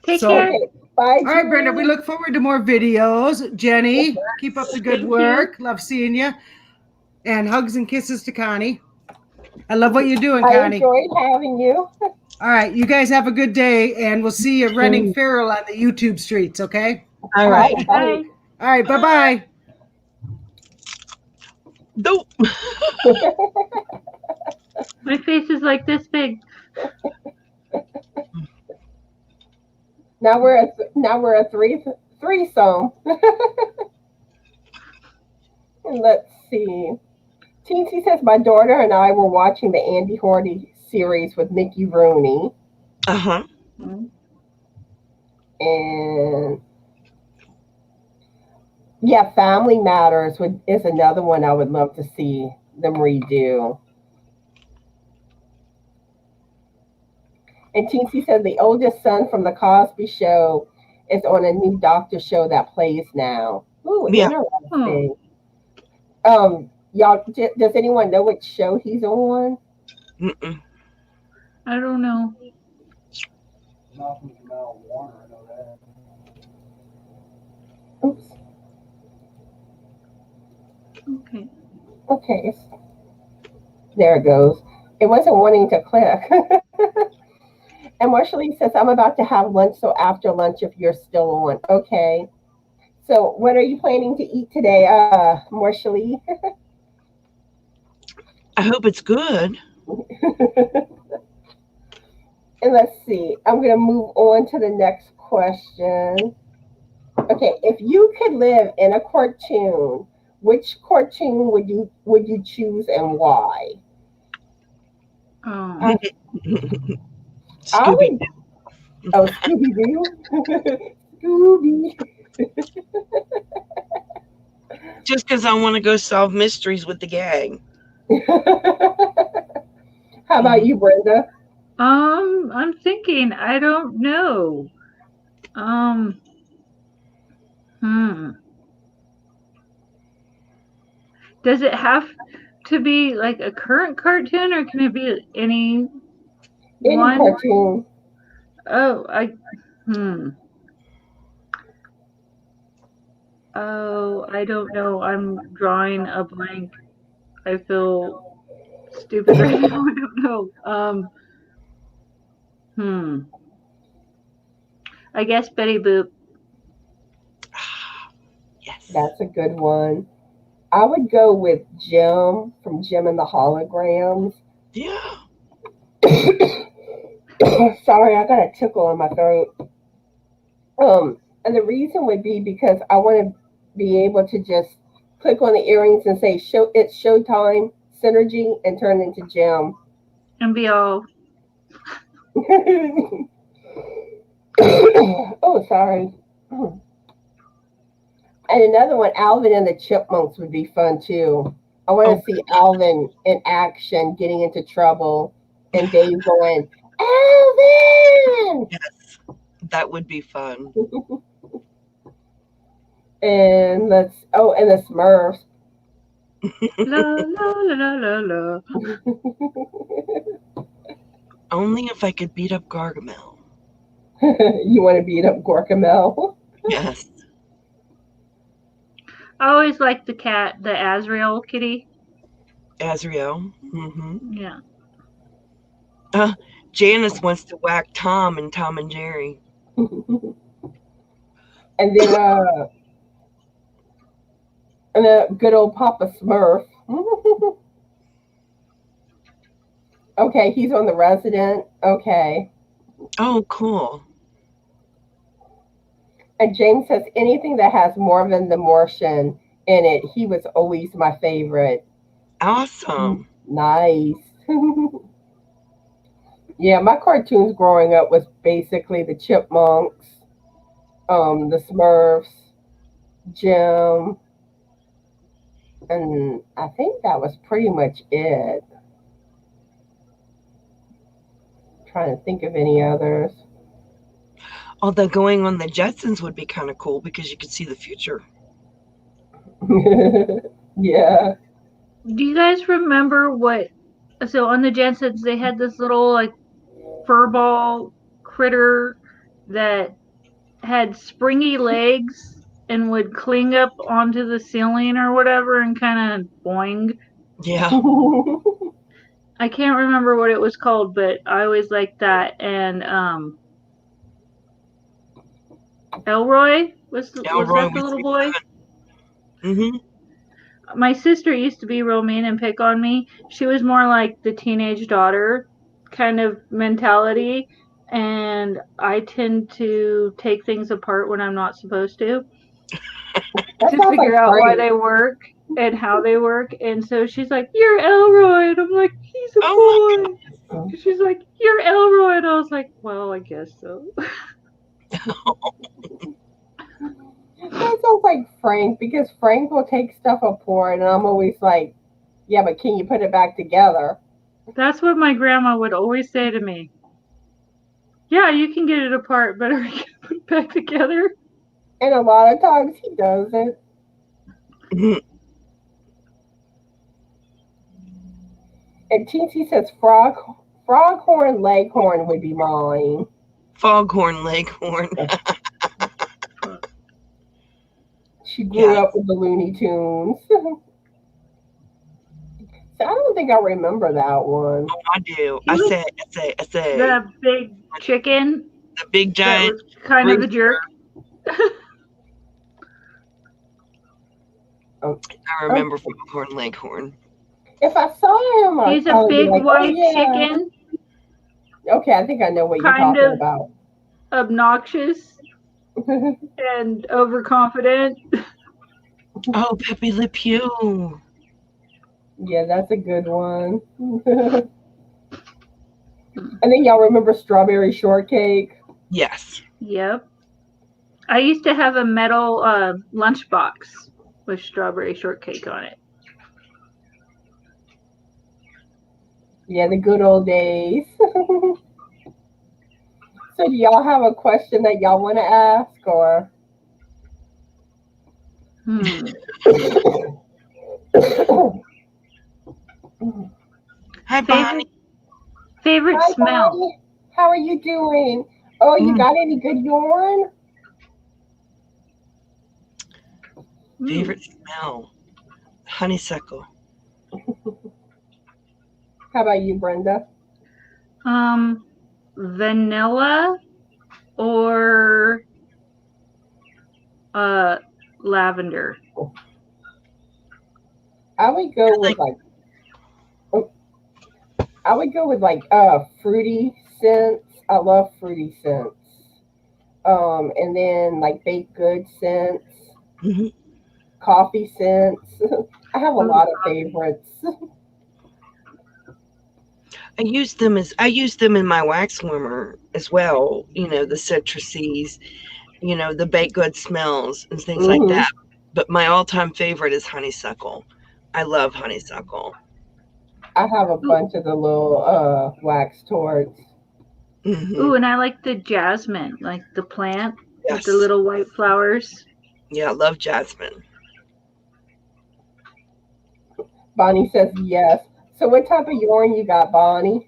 Take So, care. Okay. Bye, all right, Brenda, we Julie. look forward to more videos. Jenny, keep up the good Thank work. Love seeing you. And hugs and kisses to Connie. I love what you're doing, I Connie. enjoyed having you. All right, you guys have a good day, and we'll see you running feral on the YouTube streets, okay? All right. Bye. All right, bye-bye. Nope. My face is like this big. Now we're a threesome. And let's see. Teensy says my daughter and I were watching the Andy Hardy series with Mickey Rooney, Uh-huh. and yeah, Family Matters is another one I would love to see them redo. And Teensy says the oldest son from the Cosby Show is on a new doctor show that plays now. Ooh, Yeah. interesting. Y'all, does anyone know which show he's on? Mm-mm. I don't know. Oops. Okay. Okay. There it goes. It wasn't wanting to click. And Marshall says, I'm about to have lunch, so after lunch if you're still on. Okay. So what are you planning to eat today, Marshall? I hope it's good. And let's see. I'm going to move on to the next question. Okay, if you could live in a cartoon, which cartoon would you choose and why? Oh. Scooby. Oh, Scooby Doo. Scooby. Just because I want to go solve mysteries with the gang. How about you, Brenda? I'm thinking. I don't know. Does it have to be like a current cartoon, or can it be any one? Cartoon. Oh, Oh, I don't know. I'm drawing a blank. I feel stupid right now. I don't know. Hmm. I guess Betty Boop. Yes. That's a good one. I would go with Jim from Jim and the Holograms. Yeah. Sorry, I got a tickle in my throat. And the reason would be because I want to be able to just click on the earrings and say show it's showtime synergy and turn into Jim. And be all. Oh, sorry. And another one, Alvin and the Chipmunks would be fun too. I want Oh, to see Alvin in action getting into trouble and Dave going, Alvin! yes. That would be fun. And and the Smurfs. La la la la la la. Only if I could beat up Gargamel. You want to beat up Gorkamel? Yes. I always liked the cat, the Azrael kitty. Azrael. Mm-hmm. Yeah. Janice wants to whack Tom and Tom and Jerry. And then good old Papa Smurf. Okay, he's on the Resident. Okay. Oh, cool. And James says anything that has Morven the Martian in it, he was always my favorite. Awesome. Nice. Yeah, my cartoons growing up was basically the Chipmunks, the Smurfs, Jim, and I think that was pretty much it. Trying to think of any others. Although going on the Jetsons would be kind of cool because you could see the future. Yeah. Do you guys remember what? So on the Jetsons, they had this little like furball critter that had springy legs and would cling up onto the ceiling or whatever and kind of boing. Yeah. I can't remember what it was called, but I always liked that. And Elroy was Elroy that the was little boy? Mm-hmm. My sister used to be real mean and pick on me. She was more like the teenage daughter kind of mentality, and I tend to take things apart when I'm not supposed to That to sounds figure like out why Frank. they work and how they work. And so she's like, "You're Elroy," and I'm like, "He's a Oh boy." She's like, "You're Elroy," and I was like, "Well, I guess so." That sounds like Frank because Frank will take stuff apart, and I'm always like, yeah, but can you put it back together? That's what my grandma would always say to me. Yeah, you can get it apart, but are you gonna put it back together? And a lot of times he doesn't. my. And TC says Froghorn Leghorn would be mine. Foghorn Leghorn. She grew Yeah. up with the Looney Tunes. So I don't think I remember that one. Oh, I do. He I was say. the big chicken The big that giant. was kind of a rooster. jerk. I remember Foghorn Leghorn. If I saw him, I'd He's a probably be big like, oh white yeah. chicken, Okay, I think I know what you're kind talking of about. obnoxious and overconfident. Oh, Pepe Le Pew. Yeah, that's a good one. And then y'all remember Strawberry Shortcake? Yes. Yep. I used to have a metal lunchbox with strawberry shortcake on it. Yeah, the good old days. So do y'all have a question that y'all want to ask or? Hi, Bonnie. Favorite Hi, smell? Bonnie. How are you doing? Oh, you got any good yarn? Favorite smell? Honeysuckle. How about you, Brenda? Vanilla or lavender. I would go with like fruity scents. I love fruity scents. And then like baked good scents, Hmm. coffee scents. I have a Ooh, lot of favorites. I use them in my wax warmer as well. The citruses, the baked good smells and things like Hmm. that. But my all-time favorite is honeysuckle. I love honeysuckle. I have a ooh, bunch of the little wax torts. Hmm. ooh, and I like the jasmine, like the plant with the Yes. little white flowers. Yeah, I love jasmine. Bonnie says yes. So what type of yarn you got, Bonnie?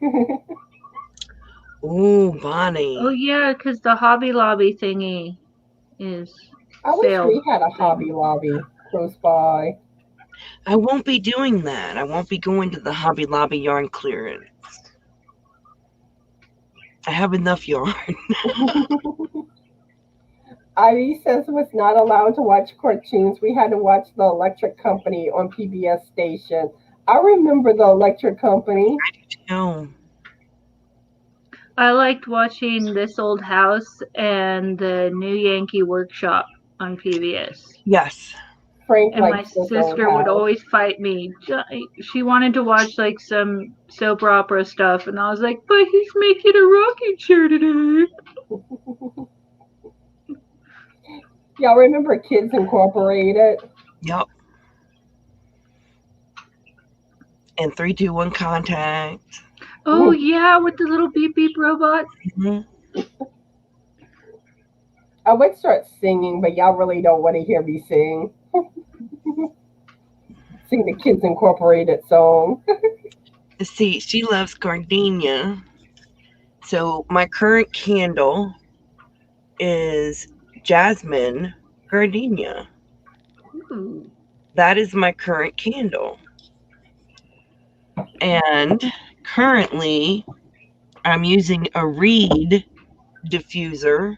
Ooh, Oh Bonnie. yeah, because the Hobby Lobby thingy is I wish sale we had a thing. Hobby Lobby close by. I won't be doing that. I won't be going to the Hobby Lobby yarn clearance. I have enough yarn. Ivy says was not allowed to watch cartoons. We had to watch the Electric Company on PBS station. I remember the Electric Company. No. I liked watching This Old House and the New Yankee Workshop on PBS. Yes. Frank And my likes this old sister would house. always fight me. She wanted to watch like some soap opera stuff, and I was like, "But he's making a rocking chair today." Y'all remember Kids Incorporated? Yep. And 321 contact. Oh yeah, with the little beep beep robot. Hmm. I would start singing, but y'all really don't want to hear me sing. Sing the Kids Incorporated song. See, she loves gardenia. So my current candle is jasmine gardenia. Ooh. That is my current candle. And currently I'm using a reed diffuser.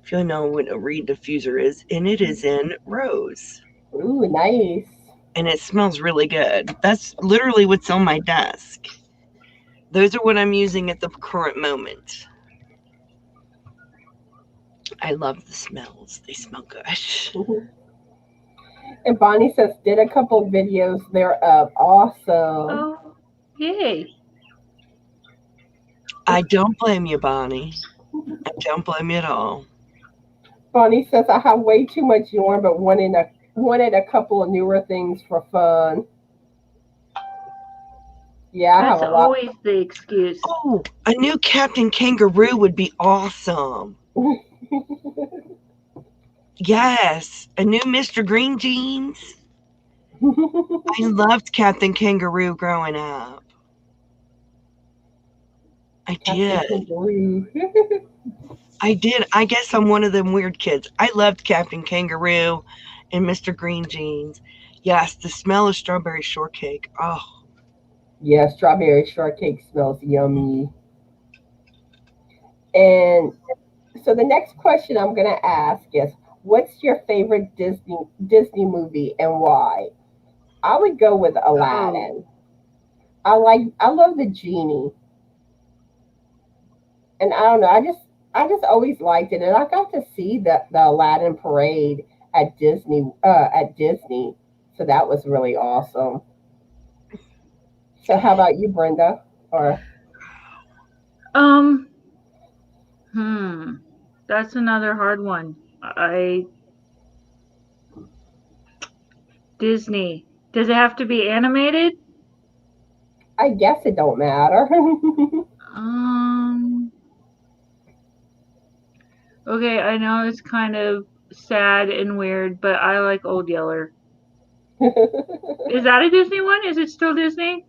If you know what a reed diffuser is, and it is in rose. Ooh, nice. And it smells really good. That's literally what's on my desk. Those are what I'm using at the current moment. I love the smells. They smell good. And Bonnie says, did a couple videos. They're up. Awesome. Oh, yay! I don't blame you, Bonnie. I don't blame you at all. Bonnie says, I have way too much yarn, but wanted a couple of newer things for fun. Yeah, I have That's a lot. always the excuse. Oh, a new Captain Kangaroo would be awesome. Yes, a new Mr. Green Jeans. I loved Captain Kangaroo growing up. I Captain did. Kangaroo. I did. I guess I'm one of them weird kids. I loved Captain Kangaroo and Mr. Green Jeans. Yes, the smell of strawberry shortcake. Oh, Yeah, strawberry shortcake smells yummy. And so the next question I'm gonna ask is, what's your favorite Disney movie and why? I would go with Oh, Aladdin. I love the genie, and I don't know. I just always liked it, and I got to see the Aladdin parade at Disney, so that was really awesome. So how about you, Brenda? Or um, hmm, that's another hard one. I Disney. Does it have to be animated? I guess it don't matter. Um, okay, I know it's kind of sad and weird, but I like Old Yeller. Is that a Disney one? Is it still Disney?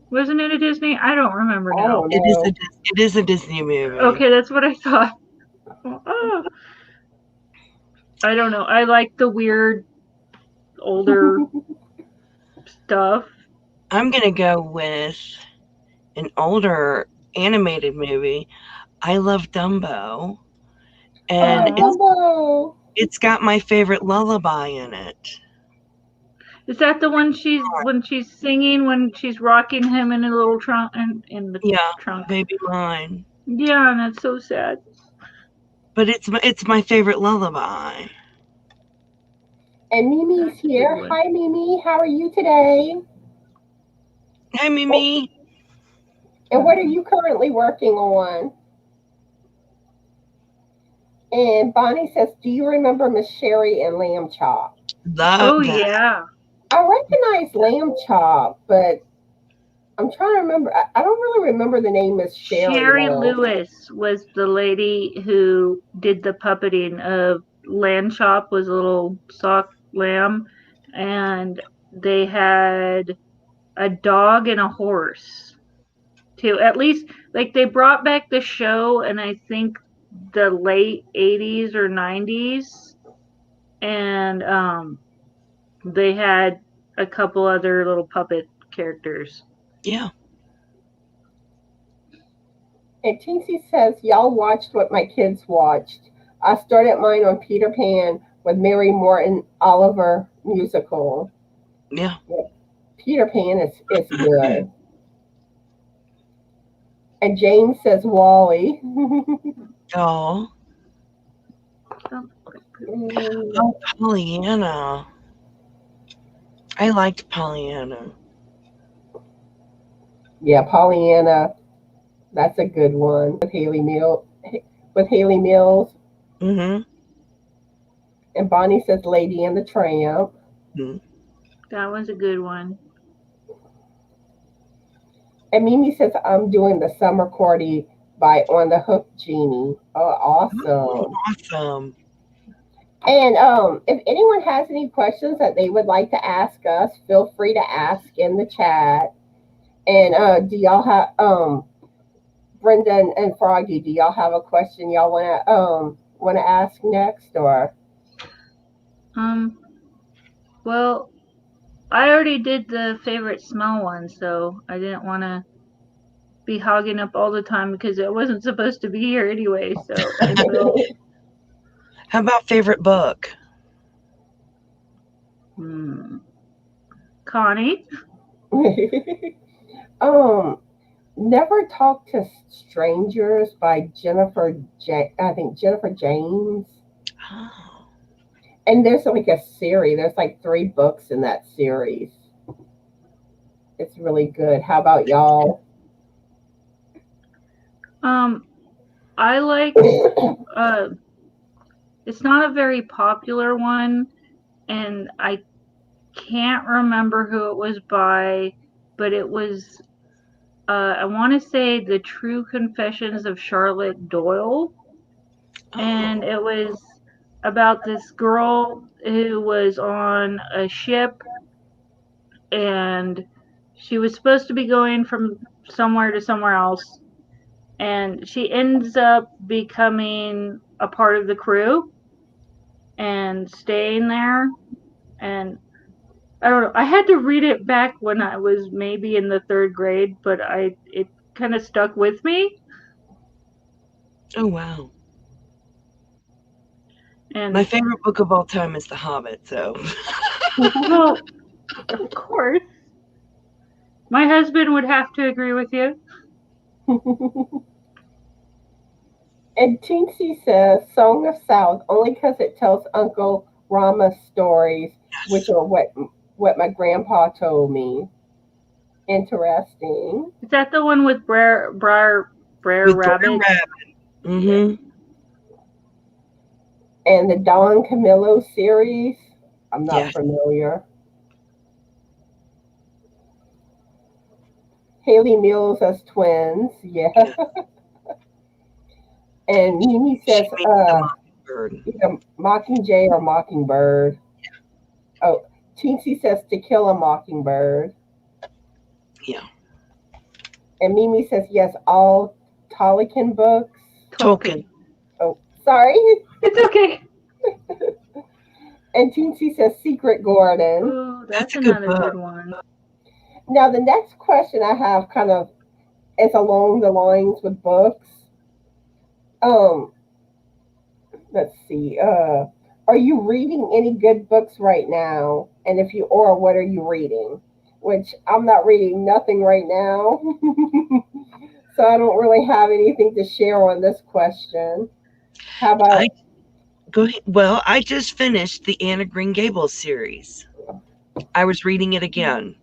Wasn't it a Disney? I don't remember I now. don't know. it is a Disney movie. Okay, that's what I thought. Oh, I don't know. I like the weird older stuff. I'm going to go with an older animated movie. I love Dumbo. And Aw. Dumbo. it's got my favorite lullaby in it. Is that the one when she's singing when she's rocking him in a little trunk in the Yeah, trunk? Baby Mine. Yeah, and that's so sad. But it's my favorite lullaby. And Mimi's That's a good here. one. Hi, Mimi. How are you today? Hi, Mimi. And what are you currently working on? And Bonnie says, do you remember Miss Sherry and Lamb Chop? Love Oh that. yeah. I recognize Lamb Chop, but I'm trying to remember. I don't really remember the name Miss Sherry. Sherry though. Lewis was the lady who did the puppeting of Lamb Chop, was a little sock lamb, and they had a dog and a horse too. At least like they brought back the show and I think the late 80s or 90s, and they had a couple other little puppet characters. Yeah. And Teensy says, y'all watched what my kids watched. I started mine on Peter Pan with Mary Morton Oliver musical. Yeah. Peter Pan is good. And James says Wally. Oh. Oh, Pollyanna. I liked Pollyanna. Yeah, Pollyanna. That's a good one with Haley Mills. Mm-hmm. And Bonnie says Lady and the Tramp. That was a good one. And Mimi says I'm doing the Summer Courty by On the Hook Genie. Oh, awesome. Awesome. And if anyone has any questions that they would like to ask us, feel free to ask in the chat. And do y'all have Brenda and Froggy, do y'all have a question y'all wanna ask next or? Well, I already did the favorite smell one, so I didn't want to be hogging up all the time because it wasn't supposed to be here anyway. So I will. How about favorite book? Connie. Never Talk to Strangers by Jennifer James. Oh. And there's like a series. There's like 3 books in that series. It's really good. How about y'all? I like it's not a very popular one, and I can't remember who it was by, but it was I want to say The True Confessions of Charlotte Doyle, and it was about this girl who was on a ship, and she was supposed to be going from somewhere to somewhere else, and she ends up becoming a part of the crew and staying there. And I don't know, I had to read it back when I was maybe in the 3rd grade, but it kind of stuck with me. Oh, wow. And My favorite book of all time is The Hobbit, so. well, of course, my husband would have to agree with you. And Teensy says Song of South only because it tells Uncle Rama's stories, which are what my grandpa told me. Interesting. Is that the one with Brer Rabbit? Mm-hmm. And the Don Camillo series, I'm not familiar. Haley Mills as twins, yeah. And Mimi says either Mockingjay or Mockingbird. Oh, Teensy says To Kill a Mockingbird. Yeah. And Mimi says yes, all Tolkien books. Tolkien. Oh, sorry. It's okay. And Teensy says Secret Garden. Ooh, That's that's a good another good book. one. Now, the next question I have kind of is along the lines with books. Um, let's see. Are you reading any good books right now? And if you are, what are you reading? Which I'm not reading nothing right now. So I don't really have anything to share on this question. How I about go ahead. Well, I just finished the Anna Green Gables series. I was reading it again.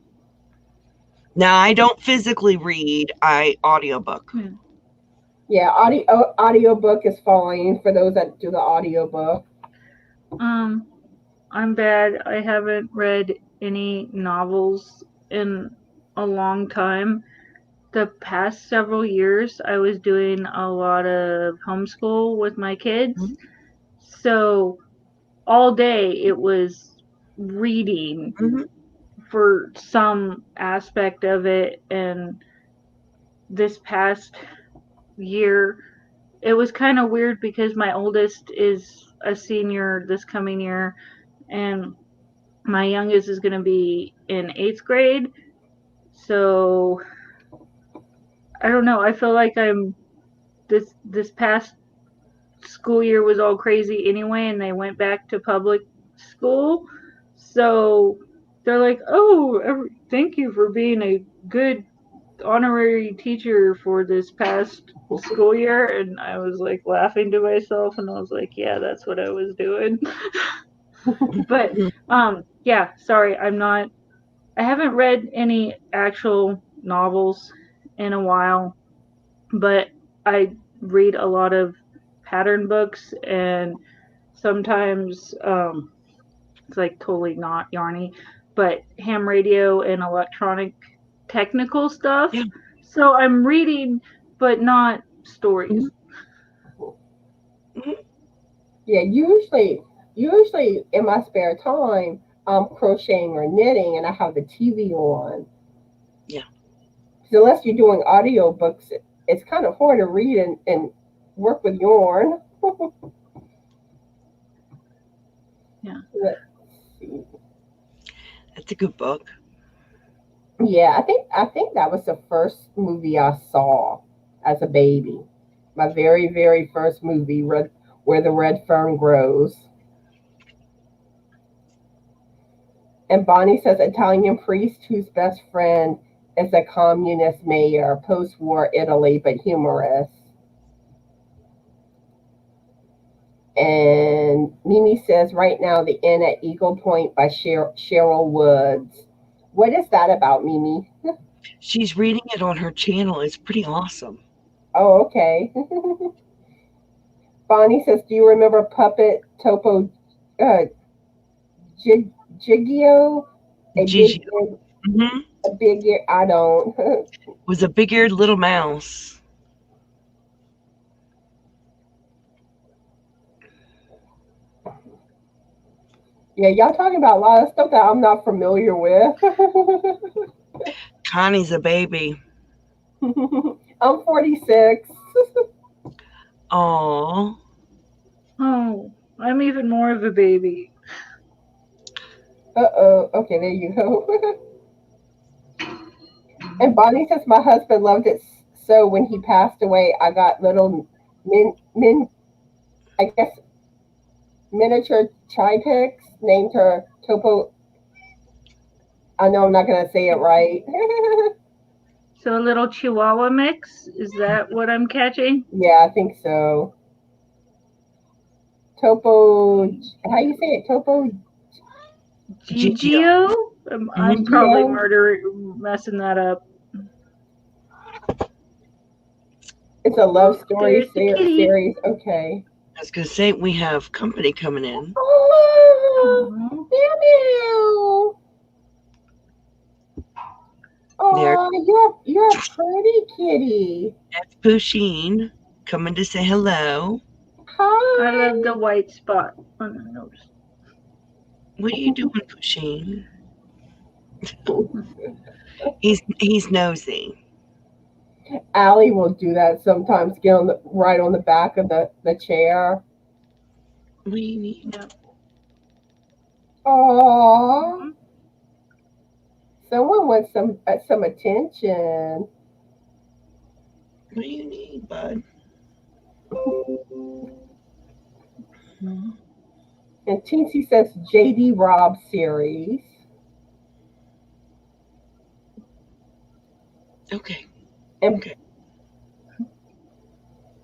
Now I don't physically read, I audiobook. yeah, audiobook is fine for those that do the audiobook. I'm bad. I haven't read any novels in a long time. The past several years, I was doing a lot of homeschool with my kids. Mhm. So all day it was reading Mhm. for some aspect of it. And this past year, it was kind of weird because my oldest is a senior this coming year, and my youngest is going to be in 8th grade. So I don't know. I feel like I'm this past school year was all crazy anyway, and they went back to public school. So they're like, "Oh, thank you for being a good honorary teacher for this past school year." And I was like laughing to myself, and I was like, "Yeah, that's what I was doing." But yeah, sorry, I haven't read any actual novels in a while, but I read a lot of pattern books, and sometimes it's like totally not yarny, but ham radio and electronic technical stuff. Yeah. So I'm reading, but not stories. Mhm. Yeah, usually in my spare time, I'm crocheting or knitting, and I have the TV on. Yeah. So unless you're doing audiobooks, it's kind of hard to read and work with yarn. Yeah. Let's see. That's a good book. Yeah, I think that was the first movie I saw as a baby. My very first movie, Where the Red Fern Grows. And Bonnie says Italian priest whose best friend is a communist mayor, post-war Italy, but humorous. And Mimi says right now the Inn at Eagle Point by Cheryl Woods. What is that about, Mimi? She's reading it on her channel. It's pretty awesome. Oh, okay. Bonnie says, do you remember Puppet Topo uh, Gigio? A big, Gigi mhm, a big ear. I don't. was a big-eared little mouse. Yeah, y'all talking about a lot of stuff that I'm not familiar with. Connie's a baby. I'm 46. Aww. Oh, I'm even more of a baby. Uh-oh. Okay, there you go. And Bonnie says my husband loved it so when he passed away, I got little I guess miniature chai picks named her Topo. I know I'm not gonna say it right. So a little Chihuahua mix? Is that what I'm catching? Yeah, I think so. Topo. How you say it? Topo Gigio. Gigio? I'm probably Gigio. messing that up. It's a love Oh, story there's the kitty. series. Okay. I was gonna say we have company coming in. Oh, Aw. meow meow. There, Oh, you're a pretty kitty. that's Pusheen coming to say hello. I love Hi. the white spot on the nose. What are you doing, Pusheen? He's nosy. Allie will do that sometimes. Get on right on the back of the chair. What do you need? Yeah. Aww. Someone wants some attention. What do you need, bud? And Teensy says JD Robb series. Okay. And Okay.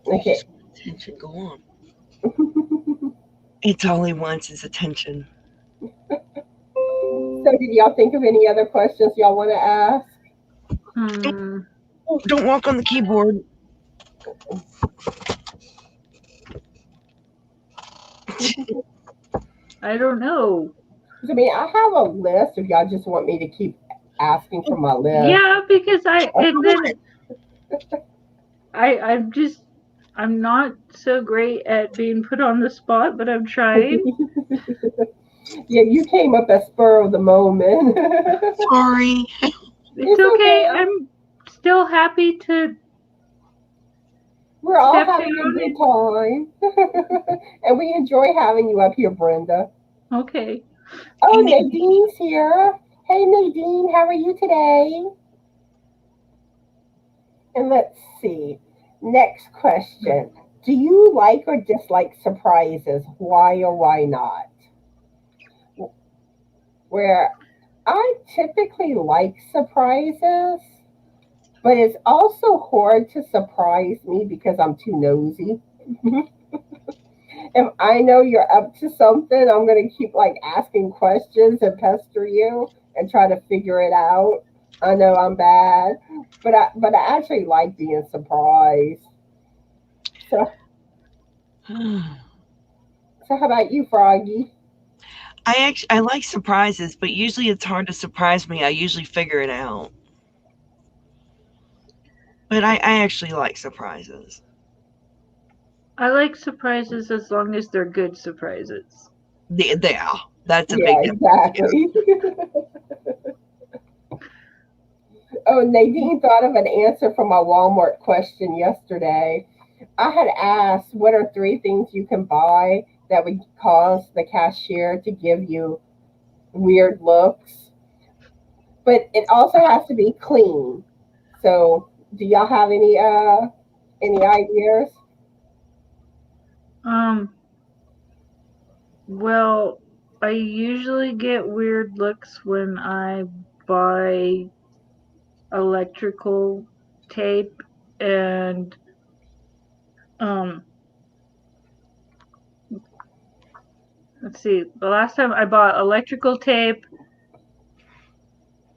okay. Attention, go on. It's all he wants is attention. So did y'all think of any other questions y'all want to ask? Oh, don't walk on the keyboard. I don't know. I mean, I have a list if y'all just want me to keep asking from my list. Yeah, because I'm not so great at being put on the spot, but I'm trying. Yeah, you came up at spur of the moment. Sorry. It's okay. I'm still happy to We're all step having a down. good time. And we enjoy having you up here, Brenda. Okay. Oh, Nadine's here. Hey, Nadine, how are you today? And let's see. Next question. Do you like or dislike surprises? Why or why not? Where I typically like surprises, but it's also hard to surprise me because I'm too nosy. If I know you're up to something, I'm gonna keep like asking questions and pester you and try to figure it out. I know I'm bad, but I actually like being surprised. So so how about you, Froggy? I like surprises, but usually it's hard to surprise me. I usually figure it out. But I actually like surprises. I like surprises as long as they're good surprises. Yeah, that's a Yeah, big difference. exactly. Oh, Nadine thought of an answer for my Walmart question yesterday. I had asked, what are three things you can buy that would cause the cashier to give you weird looks? But it also has to be clean. So, do y'all have any ideas? Um, well, I usually get weird looks when I buy electrical tape and um let's see. The last time I bought electrical tape,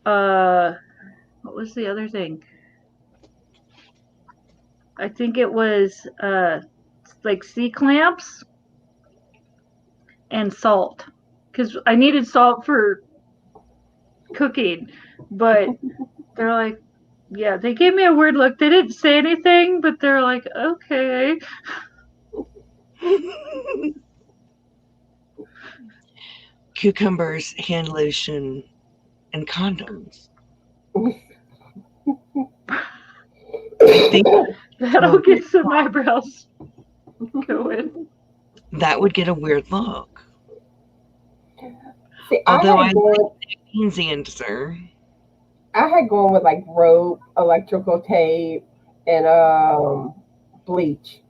what was the other thing? I think it was like C-clamps and salt. Cuz I needed salt for cooking, but they're like, yeah, they gave me a weird look. They didn't say anything, but they're like, okay. Cucumbers, hand lotion, and condoms. I think That'll get some eyebrows going. that would get a weird look. See, Although I like Nadine's answer. I had gone with like rope, electrical tape, and bleach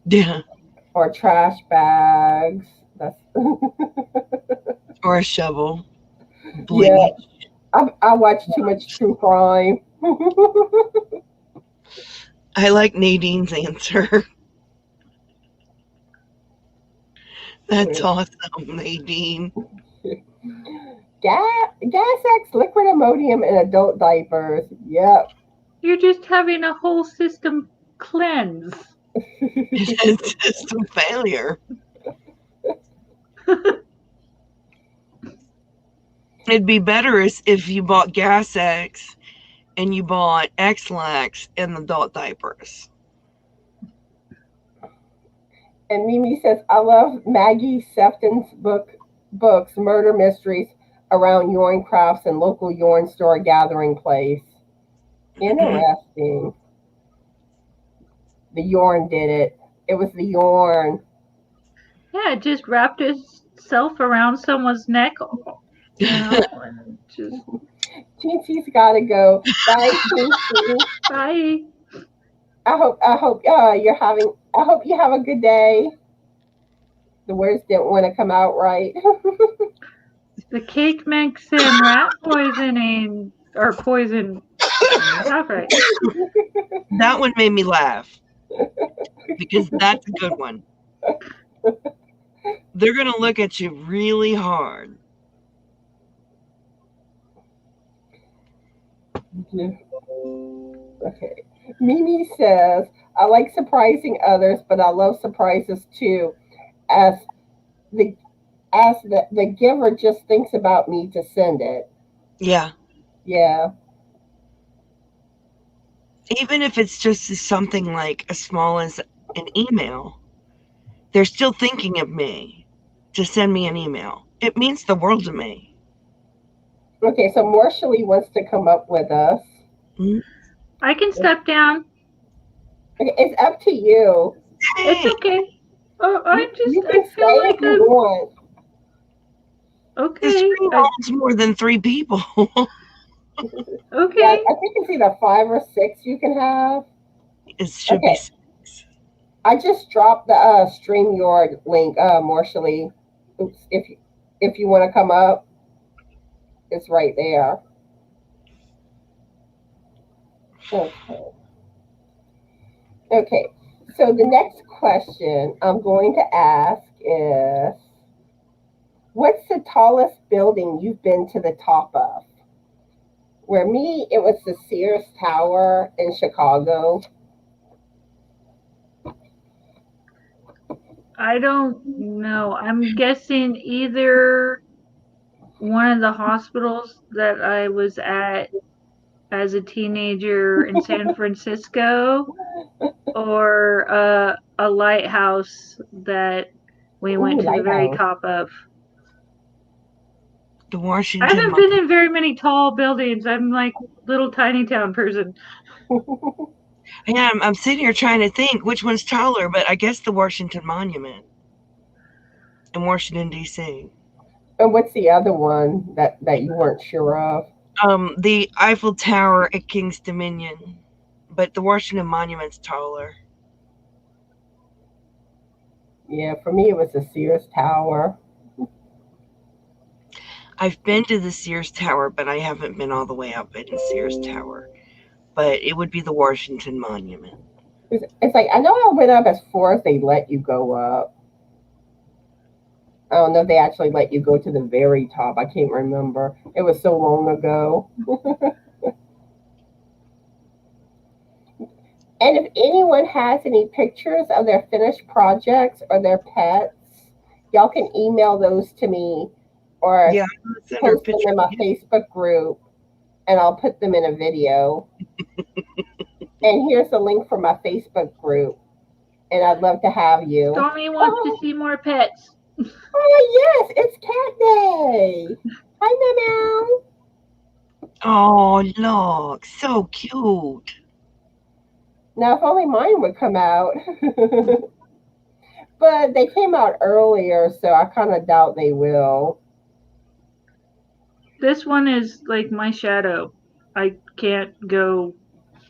Yeah. or trash bags. That's Or a shovel. yeah. Bleach. I watch too much true crime. I like Nadine's answer. That's awesome, Nadine. Gas X, liquid ammonium, and adult diapers. Yep. You're just having a whole system cleanse. It's just a failure. It'd be better if you bought Gas X and you bought X-Lax and adult diapers. And Mimi says, I love Maggie Sefton's books, murder mysteries around yarn crafts and local yarn store gathering place. Interesting. The yarn did it. It was the yarn. Yeah, it just wrapped his myself around someone's neck, and just Teensy's gotta go. Bye, Teensy. bye. I hope you have a good day. The words didn't want to come out right. The cake mix and rat poisoning or poison. That's right. That one made me laugh because that's a good one. They're going to look at you really hard. Okay. Mimi says, I like surprising others, but I love surprises too. As the the giver just thinks about me to send it. Yeah. Yeah. Even if it's just something like as small as an email, they're still thinking of me to send me an email. It means the world to me. Okay, so Marshally wants to come up with us. I can step down. Okay, it's up to you. It's okay. Oh, I can stay feel like if you want. The okay. screen holds more than 3 people. Okay. Yeah, I think it's either 5 or 6 you can have. It should Okay. be 6. I just dropped the StreamYard link, Marshally. Oops, if you want to come up, it's right there. Okay. Okay. So the next question I'm going to ask is, what's the tallest building you've been to the top of? Where me, it was the Sears Tower in Chicago. I don't know. I'm guessing either one of the hospitals that I was at as a teenager in San Francisco, or a lighthouse that we went Ooh, to the very lighthouse. top of. The I Washington haven't been in very many tall buildings. I'm like little tiny town person. Yeah, I'm sitting here trying to think which one's taller, but I guess the Washington Monument in Washington, D.C. And what's the other one that you weren't sure of? The Eiffel Tower at King's Dominion, but the Washington Monument's taller. Yeah, for me, it was the Sears Tower. I've been to the Sears Tower, but I haven't been all the way up in the Sears Tower. But it would be the Washington Monument. It's like, I know I went up as far as they let you go up. I don't know if they actually let you go to the very top. I can't remember. It was so long ago. And if anyone has any pictures of their finished projects or their pets, y'all can email those to me or Yeah, post them in my Facebook group, and I'll put them in a video. And here's the link for my Facebook group, and I'd love to have you. Stormy wants to see more pets. Oh, yes, it's cat day. Hi, Meow. Oh, look, so cute. Now, if only mine would come out. But they came out earlier, so I kind of doubt they will. This one is like my shadow. I can't go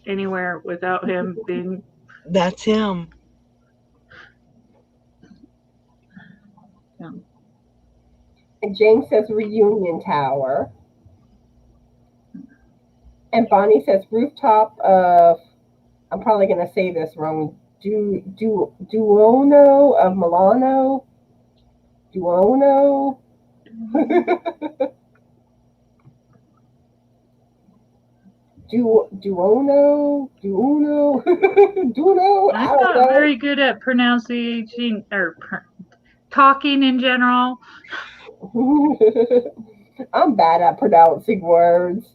anywhere without him being. That's him. And James says Reunion Tower. And Bonnie says rooftop of, I'm probably going to say this wrong, Duono of Milano. Duono. Duono. I'm not very good at pronouncing or talking in general. I'm bad at pronouncing words.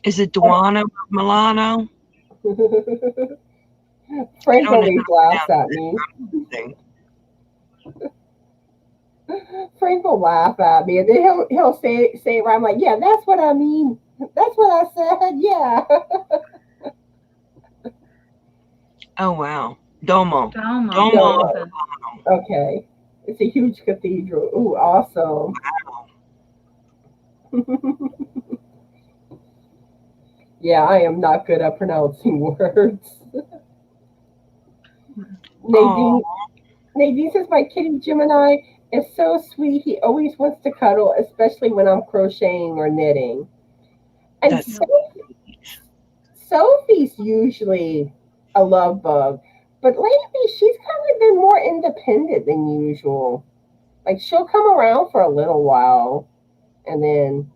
Is it Duano of Milano? Frank always laughs at me. Frank will laugh at me, and then he'll say it right. I'm like, yeah, that's what I mean. That's what I said. Yeah. Oh wow, Domo. Okay. It's a huge cathedral. Ooh, awesome. Yeah, I am not good at pronouncing words. Oh, Nadine, Nadine says my kitty Gemini is so sweet. He always wants to cuddle, especially when I'm crocheting or knitting. And that's Sophie's usually a love bug, but lately she's kind of been more independent than usual. Like she'll come around for a little while, and then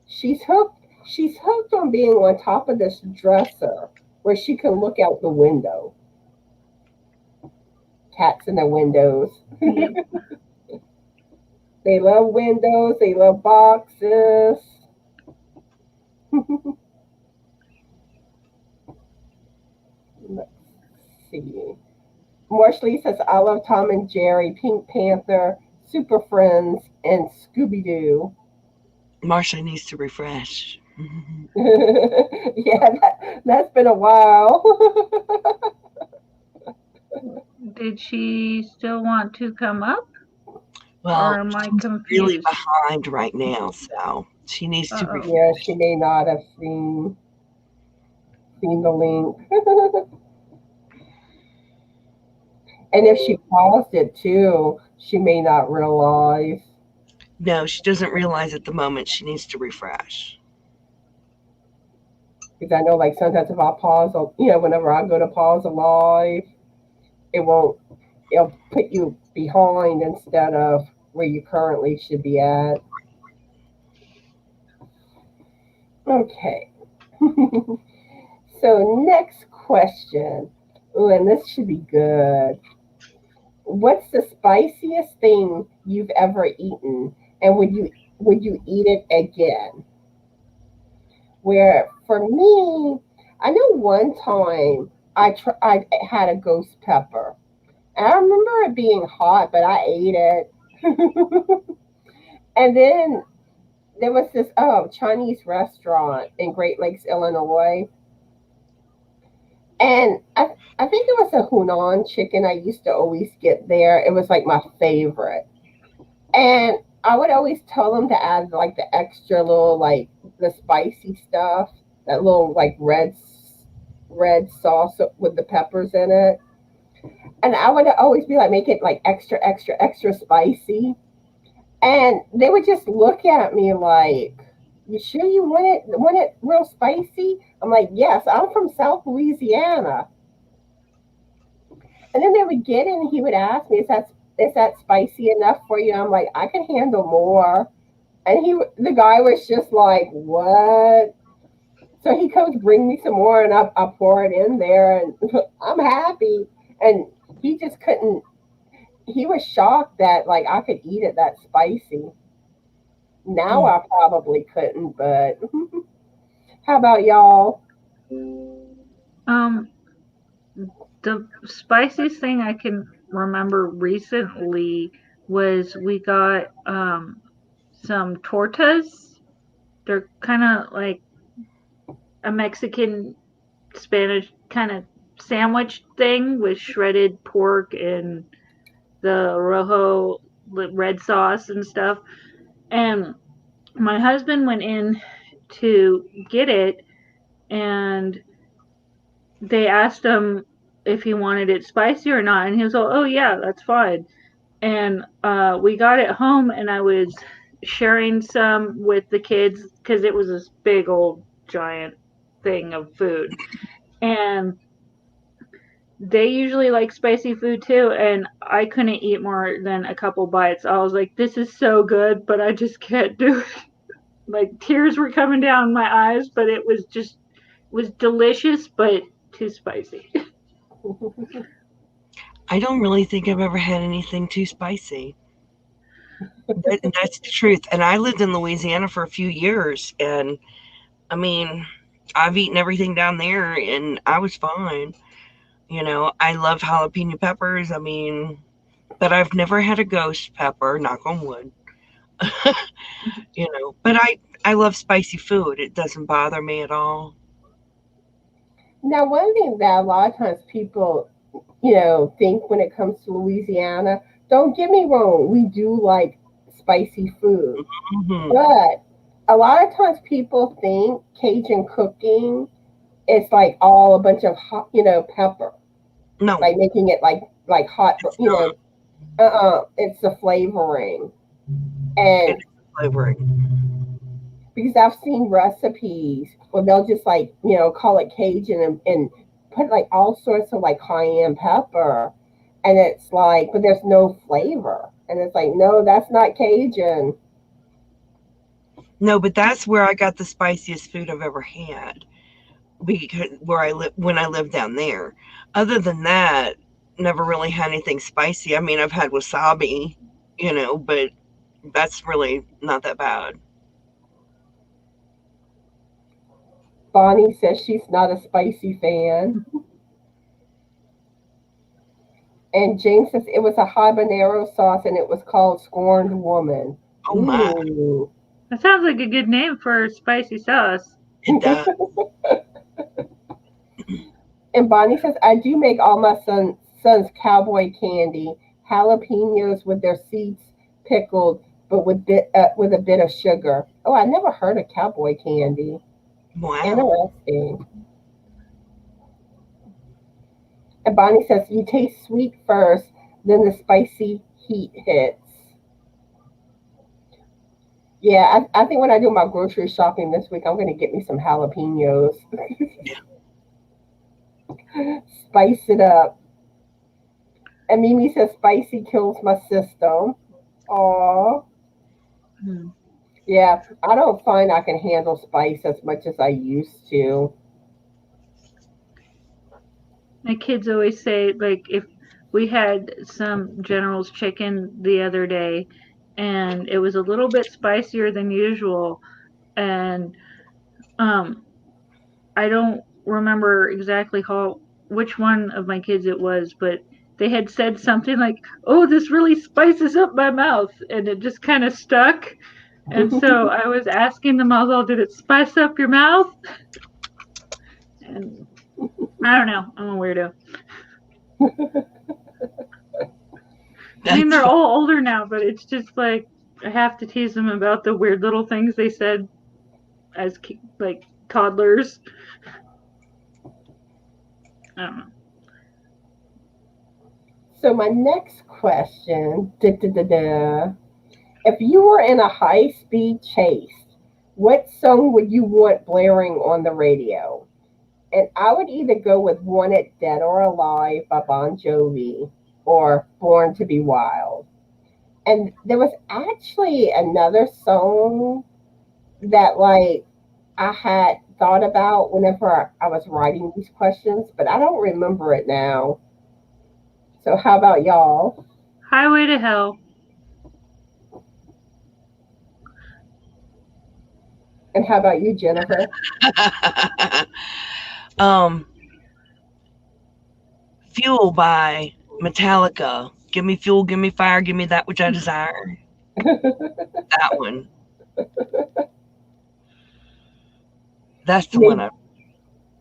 she's hooked. She's hooked on being on top of this dresser where she can look out the window. Cats in the windows. Yeah. They love windows. They love boxes. Let's see. Marshall says, I love Tom and Jerry, Pink Panther, Super Friends, and Scooby Doo. Marsha needs to refresh. Yeah, that's been a while. Did she still want to come up? Well, Or am I she's really confused? behind right now, so she needs to Uh-oh. refresh. Yeah, she may not have seen the link. And if she paused it too, she may not realize. No, she doesn't realize at the moment she needs to refresh. Because I know, like, sometimes if I pause, whenever I go to pause a live, it'll put you behind instead of where you currently should be at. Okay. So next question. Ooh, and this should be good. What's the spiciest thing you've ever eaten, and would you eat it again? Where for me, I know one time I had a ghost pepper. And I remember it being hot, but I ate it. And then there was this Chinese restaurant in Great Lakes, Illinois, and I think it was a Hunan chicken I used to always get there. It was like my favorite, and I would always tell them to add like the extra little like the spicy stuff, that little like red sauce with the peppers in it, and I would always be like make it like extra extra extra spicy. And they would just look at me like, "You sure you want it real spicy?" I'm like, "Yes, I'm from South Louisiana." And then they would get it, and he would ask me, "Is that spicy enough for you?" I'm like, "I can handle more." And the guy was just like, "What?" So he comes bring me some more, and I pour it in there, and I'm happy. And he just couldn't. He was shocked that like I could eat it that spicy. Now Mm. I probably couldn't, but how about y'all? Um, the spiciest thing I can remember recently was we got some tortas. They're kind of like a Mexican Spanish kind of sandwich thing with shredded pork and the rojo red sauce and stuff. And my husband went in to get it, and they asked him if he wanted it spicy or not, and he was like, "Oh yeah, that's fine." And we got it home, and I was sharing some with the kids because it was this big old giant thing of food, and they usually like spicy food too, and I couldn't eat more than a couple bites. I was like, "This is so good, but I just can't do it." Like tears were coming down my eyes, but it was delicious, but too spicy. I don't really think I've ever had anything too spicy. That's the truth. And I lived in Louisiana for a few years, and I mean, I've eaten everything down there, and I was fine. I love jalapeno peppers. I mean, but I've never had a ghost pepper, knock on wood. But I love spicy food. It doesn't bother me at all. Now, one thing that a lot of times people think when it comes to Louisiana. Don't get me wrong, we do like spicy food, Hmm. but a lot of times people think Cajun cooking is like all a bunch of hot, pepper, No, like making it like hot, it's not. it's the flavoring. And It's flavoring. because I've seen recipes where they'll just like, call it Cajun and put like all sorts of like cayenne pepper. And it's like, but there's no flavor. And it's like, no, that's not Cajun. No, but that's where I got the spiciest food I've ever had. Because where I live when I lived down there. Other than that, never really had anything spicy. I mean, I've had wasabi, but that's really not that bad. Bonnie says she's not a spicy fan. And James says it was a habanero sauce and it was called Scorned Woman. Oh my, Ooh. That sounds like a good name for a spicy sauce. it does. And Bonnie says, I do make all my son's cowboy candy, jalapenos with their seeds pickled, but with a bit of sugar. Oh, I never heard of cowboy candy. Wow. Interesting. And Bonnie says, you taste sweet first, then the spicy heat hits. Yeah, I think when I do my grocery shopping this week, I'm going to get me some jalapenos. Spice it up. And Mimi says, spicy kills my system. Aw. Hmm. Yeah, I don't find I can handle spice as much as I used to. My kids always say, like, if we had some General's chicken the other day and it was a little bit spicier than usual, and um I don't remember exactly which one of my kids it was, but they had said something like, "Oh, this really spices up my mouth," and it just kind of stuck. And so I was asking them all, "Did it spice up your mouth?" And I don't know. I'm a weirdo. I mean, That's they're all older now, but it's just like I have to tease them about the weird little things they said as like toddlers. I don't know. So my next question, if you were in a high-speed chase, what song would you want blaring on the radio? And I would either go with Wanted Dead or Alive by Bon Jovi or Born to Be Wild. And there was actually another song that like I had thought about whenever I was writing these questions, but I don't remember it now. So how about y'all? Highway to Hell. And how about you, Jennifer? um, Fuel by Metallica. Give me fuel, give me fire, give me that which I desire. That one. That's the one.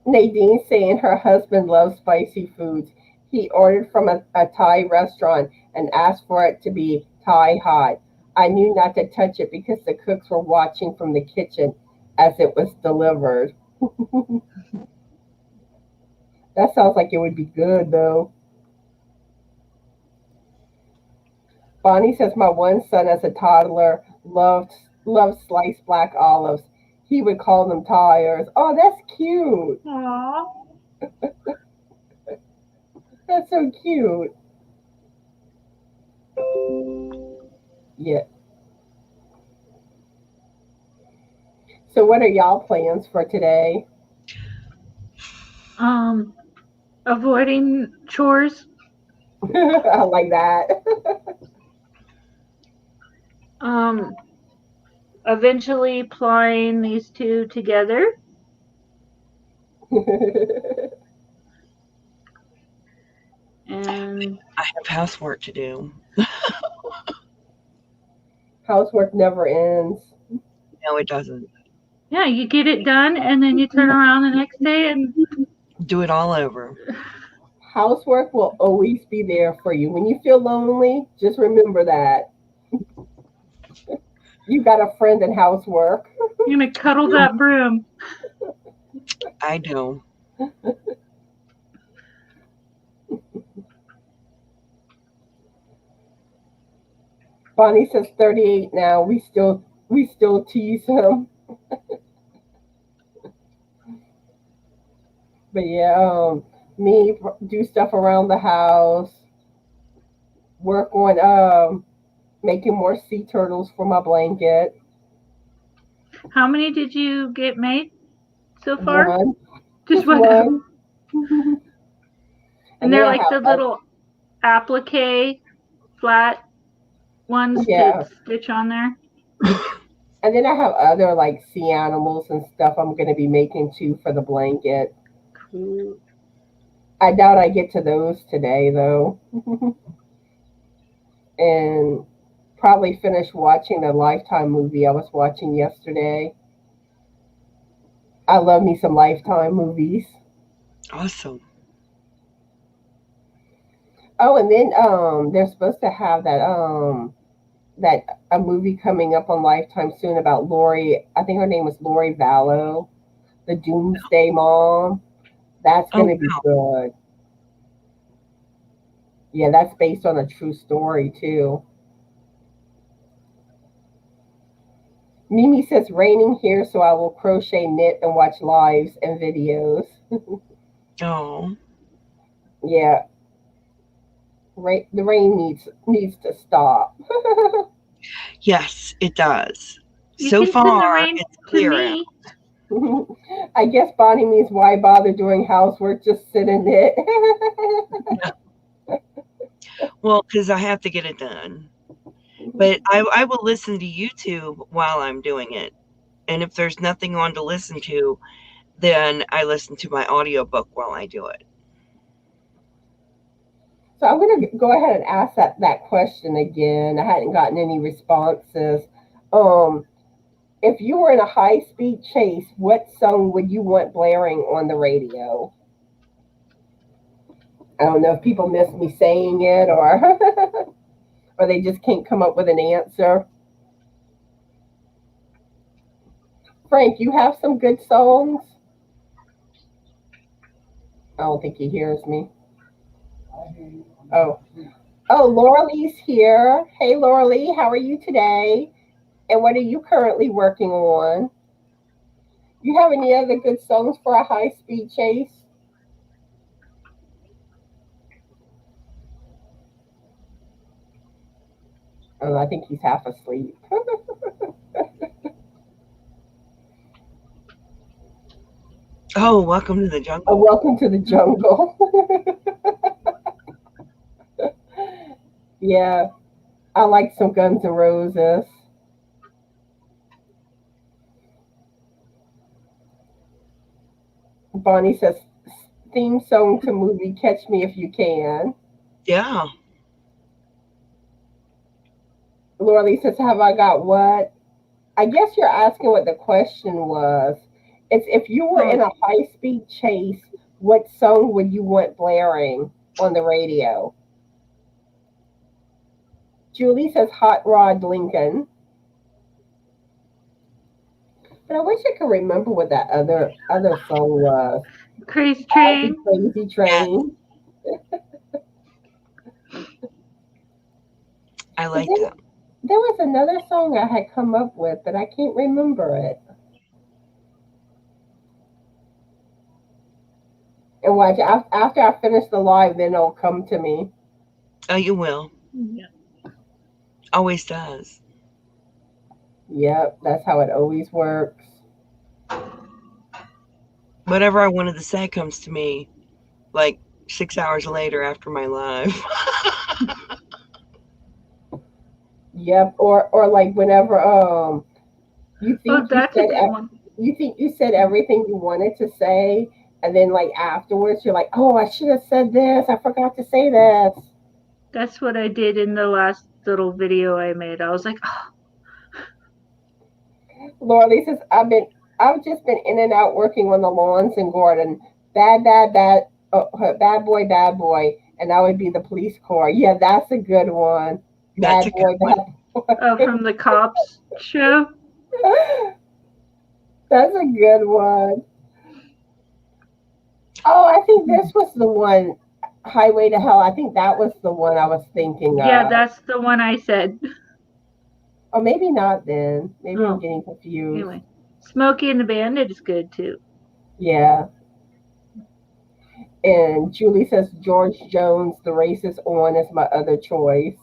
Nadine saying her husband loves spicy foods. He ordered from a Thai restaurant and asked for it to be Thai hot. I knew not to touch it because the cooks were watching from the kitchen as it was delivered. That sounds like it would be good though. Bonnie says my one son as a toddler loved sliced black olives. He would call them tires. Oh, that's cute. Aww. That's so cute. Yeah. So what are y'all plans for today? Avoiding chores. I like that. Eventually applying these two together. And I have housework to do. Housework never ends. No, it doesn't. yeah, you get it done and then you turn around the next day and Do it all over. Housework will always be there for you. When you feel lonely, just remember that. You got a friend in housework. You're gonna cuddle that broom. I know. Bonnie says 38 now. We still tease him. But yeah, me do stuff around the house, work on making more sea turtles for my blanket. How many did you get made so far? One, Just one. one. And then they're I like the have little applique flat ones yeah. to stitch on there. And then I have other like sea animals and stuff I'm going to be making too for the blanket. Cool. I doubt I get to those today though. And probably finish watching the Lifetime movie I was watching yesterday. I love me some Lifetime movies. Awesome. Oh, and then they're supposed to have that a movie coming up on Lifetime soon about Lori. I think her name was Lori Vallow, the Doomsday Mom. That's Oh, gonna be good. Yeah, that's based on a true story too. Mimi says raining here, so I will crochet, knit, and watch lives and videos. oh. Yeah, the rain needs to stop. Yes, it does. You So can send the far, rain it's to clear me. out. I guess Bonnie means why bother doing housework? Just sit in it. Well, because I have to get it done. But I will listen to YouTube while I'm doing it. And if there's nothing on to listen to, then I listen to my audiobook while I do it. So I'm going to go ahead and ask that question again. I hadn't gotten any responses. If you were in a high-speed chase, what song would you want blaring on the radio? I don't know if people miss me saying it or or they just can't come up with an answer. Frank, you have some good songs? I don't think he hears me. Oh. Oh, Laura Lee's here. Hey, Laura Lee, how are you today? And what are you currently working on? You have any other good songs for a high-speed chase? Oh, I think he's half asleep. Oh, welcome to the jungle. Oh, welcome to the jungle. Yeah, I like some Guns N' Roses. Bonnie says, theme song to movie Catch Me If You Can. Yeah. Laura Lee says, have I got what? I guess you're asking what the question was. It's if you were in a high-speed chase, what song would you want blaring on the radio? Julie says Hot Rod Lincoln. But I wish I could remember what that other song was. Crazy Train. Crazy Train. I like that. There was another song I had come up with, but I can't remember it. And watch, after I finish the live, then it'll come to me. Oh, you will. Yeah. Always does. Yep, that's how it always works. Whatever I wanted to say comes to me like 6 hours later after my live. Yep, or like whenever you think That's a good one. you think you said everything you wanted to say, and then like afterwards you're like, oh, I should have said this. I forgot to say this. That's what I did in the last little video I made. I was like, oh. Laura Lee says, I've just been in and out working on the lawns and garden. Bad. Oh, bad boy, and that would be the police car. Yeah, that's a good one. That's Bad a good boy, one. bad Oh, from the cops show. boy. That's a good one. Oh, I think this was the one. Highway to Hell. I think that was the one I was thinking Yeah, of. that's the one I said. Or maybe not then. Maybe I'm Oh, getting confused. anyway. Smokey and the Bandit is good too. Yeah. And Julie says George Jones, The Race is On is my other choice.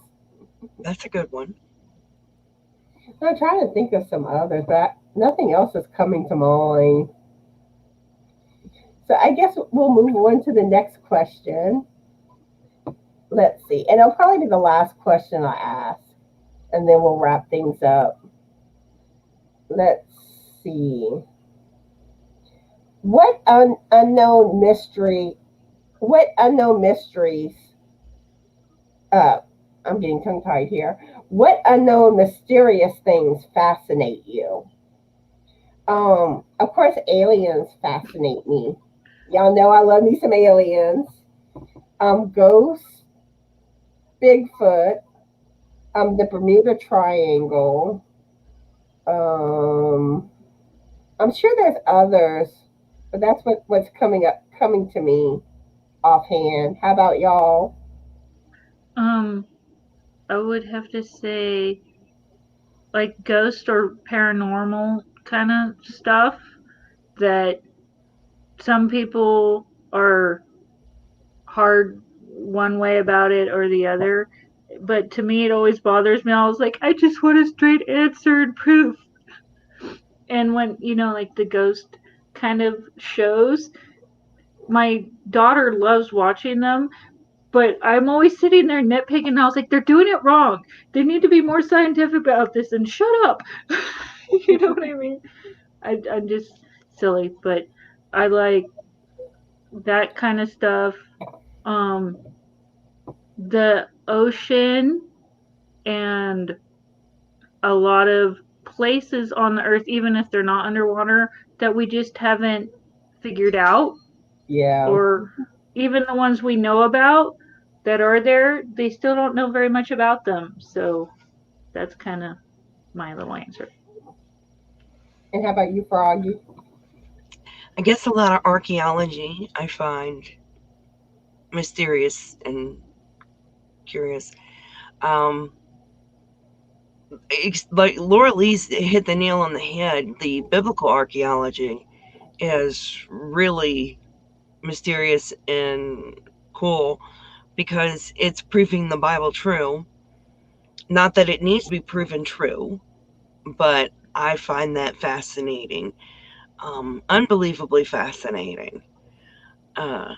That's a good one. I'm trying to think of some others, but nothing else is coming to mind. So I guess we'll move on to the next question. Let's see. And it'll probably be the last question I ask. And then we'll wrap things up. Let's see. What unknown mystery, what unknown mysteries, uh, I'm getting tongue tied here. What unknown mysterious things fascinate you? Of course, aliens fascinate me. Y'all know I love me some aliens. Ghosts, Bigfoot, the Bermuda Triangle. I'm sure there's others, but that's what's coming to me offhand. How about y'all? Um, I would have to say like ghost or paranormal kind of stuff that some people are hard one way about it or the other. But to me, it always bothers me. I was like, I just want a straight answer and proof. And when, like the ghost kind of shows, my daughter loves watching them, but I'm always sitting there nitpicking. I was like, they're doing it wrong. They need to be more scientific about this and shut up. You know what I mean? I'm just silly, but I like that kind of stuff. Um, the ocean and a lot of places on the earth, even if they're not underwater, that we just haven't figured out, Yeah. or even the ones we know about that are there, they still don't know very much about them. So that's kind of my little answer. And how about you, Froggy? I guess a lot of archaeology I find mysterious and curious. Um, like Laura Lee's hit the nail on the head. The biblical archaeology is really mysterious and cool because it's proving the Bible true. Not that it needs to be proven true, but I find that fascinating, unbelievably fascinating. Uh,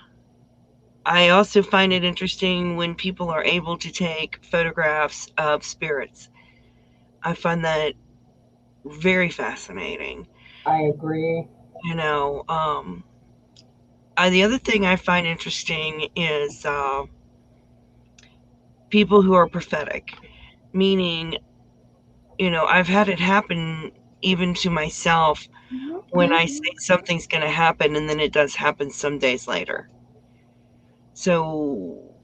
I also find it interesting when people are able to take photographs of spirits. I find that very fascinating. I agree. You know, the other thing I find interesting is people who are prophetic, meaning, I've had it happen even to myself when I say something's going to happen and then it does happen some days later. So,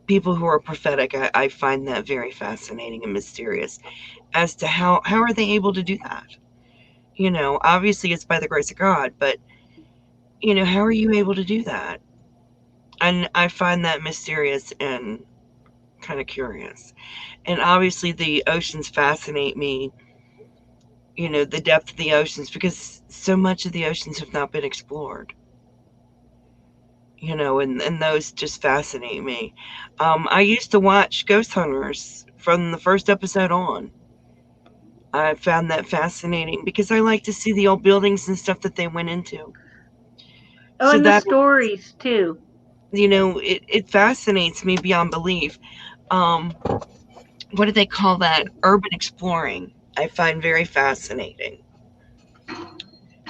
people who are prophetic, I find that very fascinating and mysterious as to how are they able to do that? Obviously it's by the grace of God, but how are you able to do that? And I find that mysterious and kind of curious. And obviously the oceans fascinate me, the depth of the oceans, because so much of the oceans have not been explored. And those just fascinate me. I used to watch Ghost Hunters from the first episode on. I found that fascinating because I like to see the old buildings and stuff that they went into. Oh, So and the that, stories too. it fascinates me beyond belief. Um, what do they call that? Urban exploring. I find very fascinating.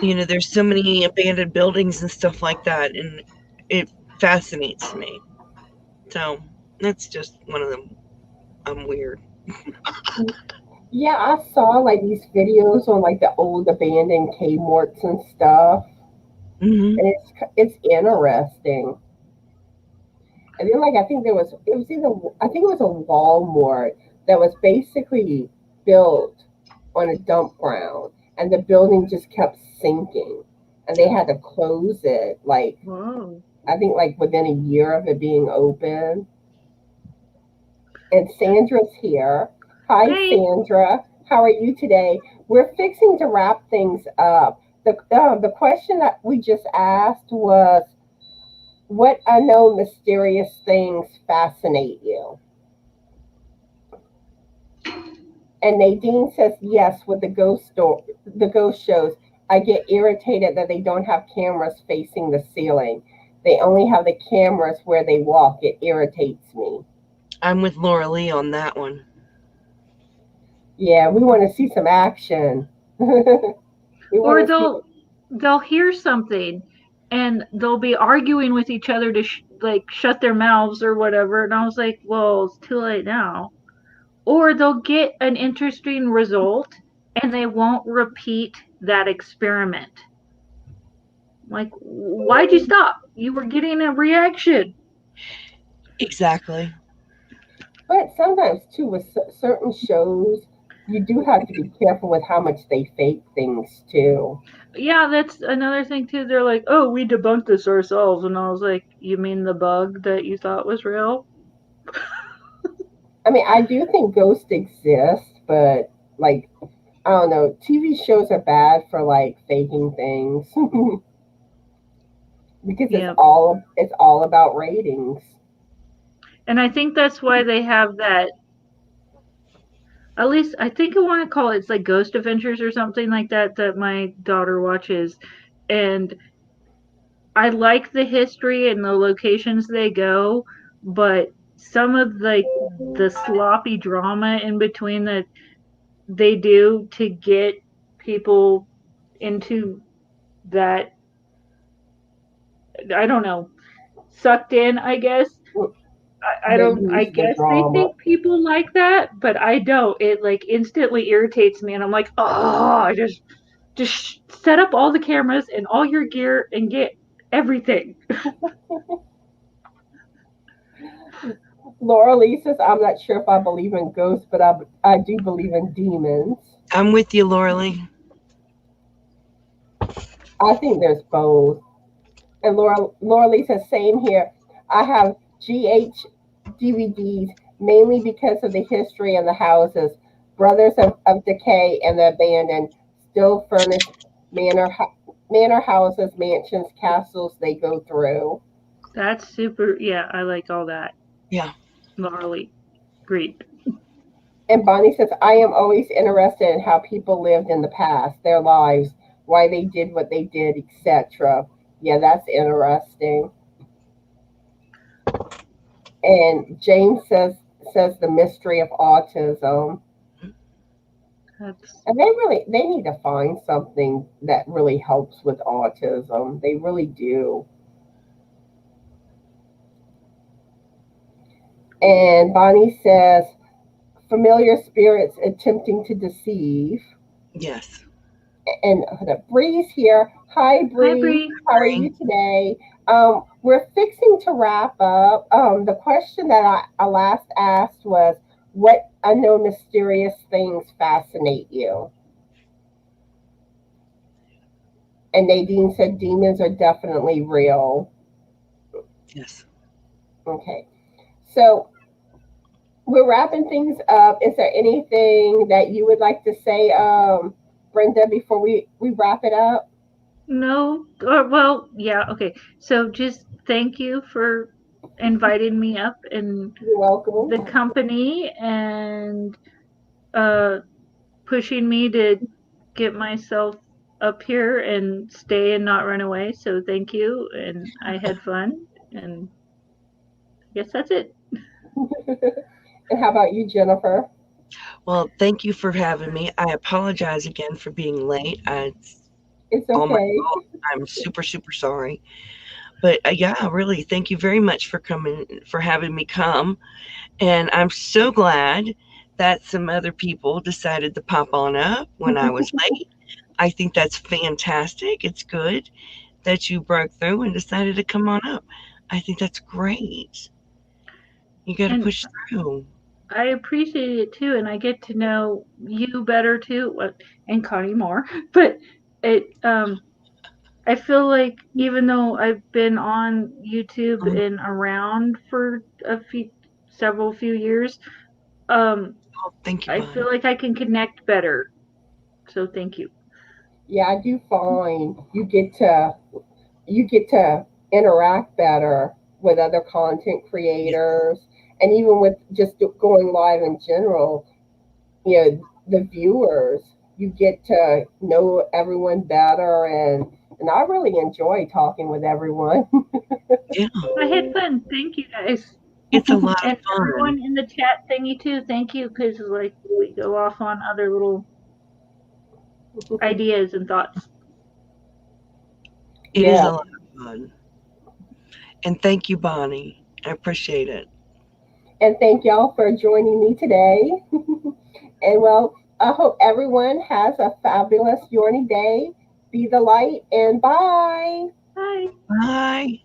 There's so many abandoned buildings and stuff like that, and it fascinates me. So that's just one of them. I'm weird. Yeah, I saw like these videos on like the old abandoned Kmarts and stuff, Hmm. and it's interesting. And then like I think I think it was a Walmart that was basically built on a dump ground, and the building just kept sinking, and they had to close it like Whoa. I think like within a year of it being open. And Sandra's here. Hi, Hey. Sandra. How are you today? We're fixing to wrap things up. The question that we just asked was, what unknown mysterious things fascinate you? And Nadine says yes with the ghost shows. I get irritated that they don't have cameras facing the ceiling. They only have the cameras where they walk. It irritates me. I'm with Laura Lee on that one. Yeah, we want to see some action. We Or want to see. they'll hear something and they'll be arguing with each other to like shut their mouths or whatever. And I was like, well, it's too late now. Or they'll get an interesting result and they won't repeat that experiment. Like, why'd you stop? You were getting a reaction. Exactly. But sometimes too, with certain shows, you do have to be careful with how much they fake things too. Yeah, that's another thing too. They're like, oh, we debunked this ourselves. And I was like, you mean the bug that you thought was real? I mean, I do think ghosts exist, but like, I don't know, TV shows are bad for like faking things because Yeah. it's all about ratings. And I think that's why they have that. At least I think I want to call it, it's like Ghost Adventures or something like that that my daughter watches. And I like the history and the locations they go, but some of the sloppy drama in between that they do to get people into that, I don't know, sucked in, I guess. I They don't, I use the guess they drama. think people like that, but I don't. It like instantly irritates me and I'm like, oh, just set up all the cameras and all your gear and get everything. Laura Lee says, I'm not sure if I believe in ghosts, but I do believe in demons. I'm with you, Laura Lee. I think there's both. And Laura Lee says, same here. I have GH DVDs mainly because of the history of the houses. Brothers of Decay and the Abandoned still furnish manor houses, mansions, castles they go through. That's super. Yeah, I like all that. Yeah. Gnarly. Great. And Bonnie says, I am always interested in how people lived in the past, their lives, why they did what they did, etc. Yeah, that's interesting. And James says the mystery of autism. That's And they need to find something that really helps with autism. They really do. And Bonnie says familiar spirits attempting to deceive. Yes. And Bree's here. Hi, Hi, Bree. Bree. How are you today? We're fixing to wrap up. The question that I last asked was, what unknown mysterious things fascinate you? And Nadine said demons are definitely real. Yes. Okay. So we're wrapping things up. Is there anything that you would like to say, Brenda, before we wrap it up? No. Well, yeah. Okay. So just thank you for inviting me up and You're welcome. the company and uh pushing me to get myself up here and stay and not run away. So thank you, and I had fun, and I guess that's it. And how about you, Jennifer? Well, thank you for having me. I apologize again for being late. It's It's all my okay. fault. I'm super, super sorry. But yeah, really, thank you very much for coming, for having me come. And I'm so glad that some other people decided to pop on up when I was late. I think that's fantastic. It's good that you broke through and decided to come on up. I think that's great. You got to And push through. I appreciate it too, and I get to know you better too, and Connie more. But it, I feel like even though I've been on YouTube and around for several few years, um, Oh, thank you, I Bonnie. feel like I can connect better. So thank you. Yeah, I do find you get to interact better with other content Yeah, creators, and even with just going live in general. The viewers, you get to know everyone better, and I really enjoy talking with everyone. yeah. I had fun. Thank you guys. It's a lot And of fun. everyone in the chat thingy too, thank you, because like we go off on other little ideas and thoughts. It is Yeah, a lot of fun. And thank you, Bonnie. I appreciate it. and thank y'all for joining me today. And well, I hope everyone has a fabulous Yorny day. Be the light, and bye. Bye. Bye.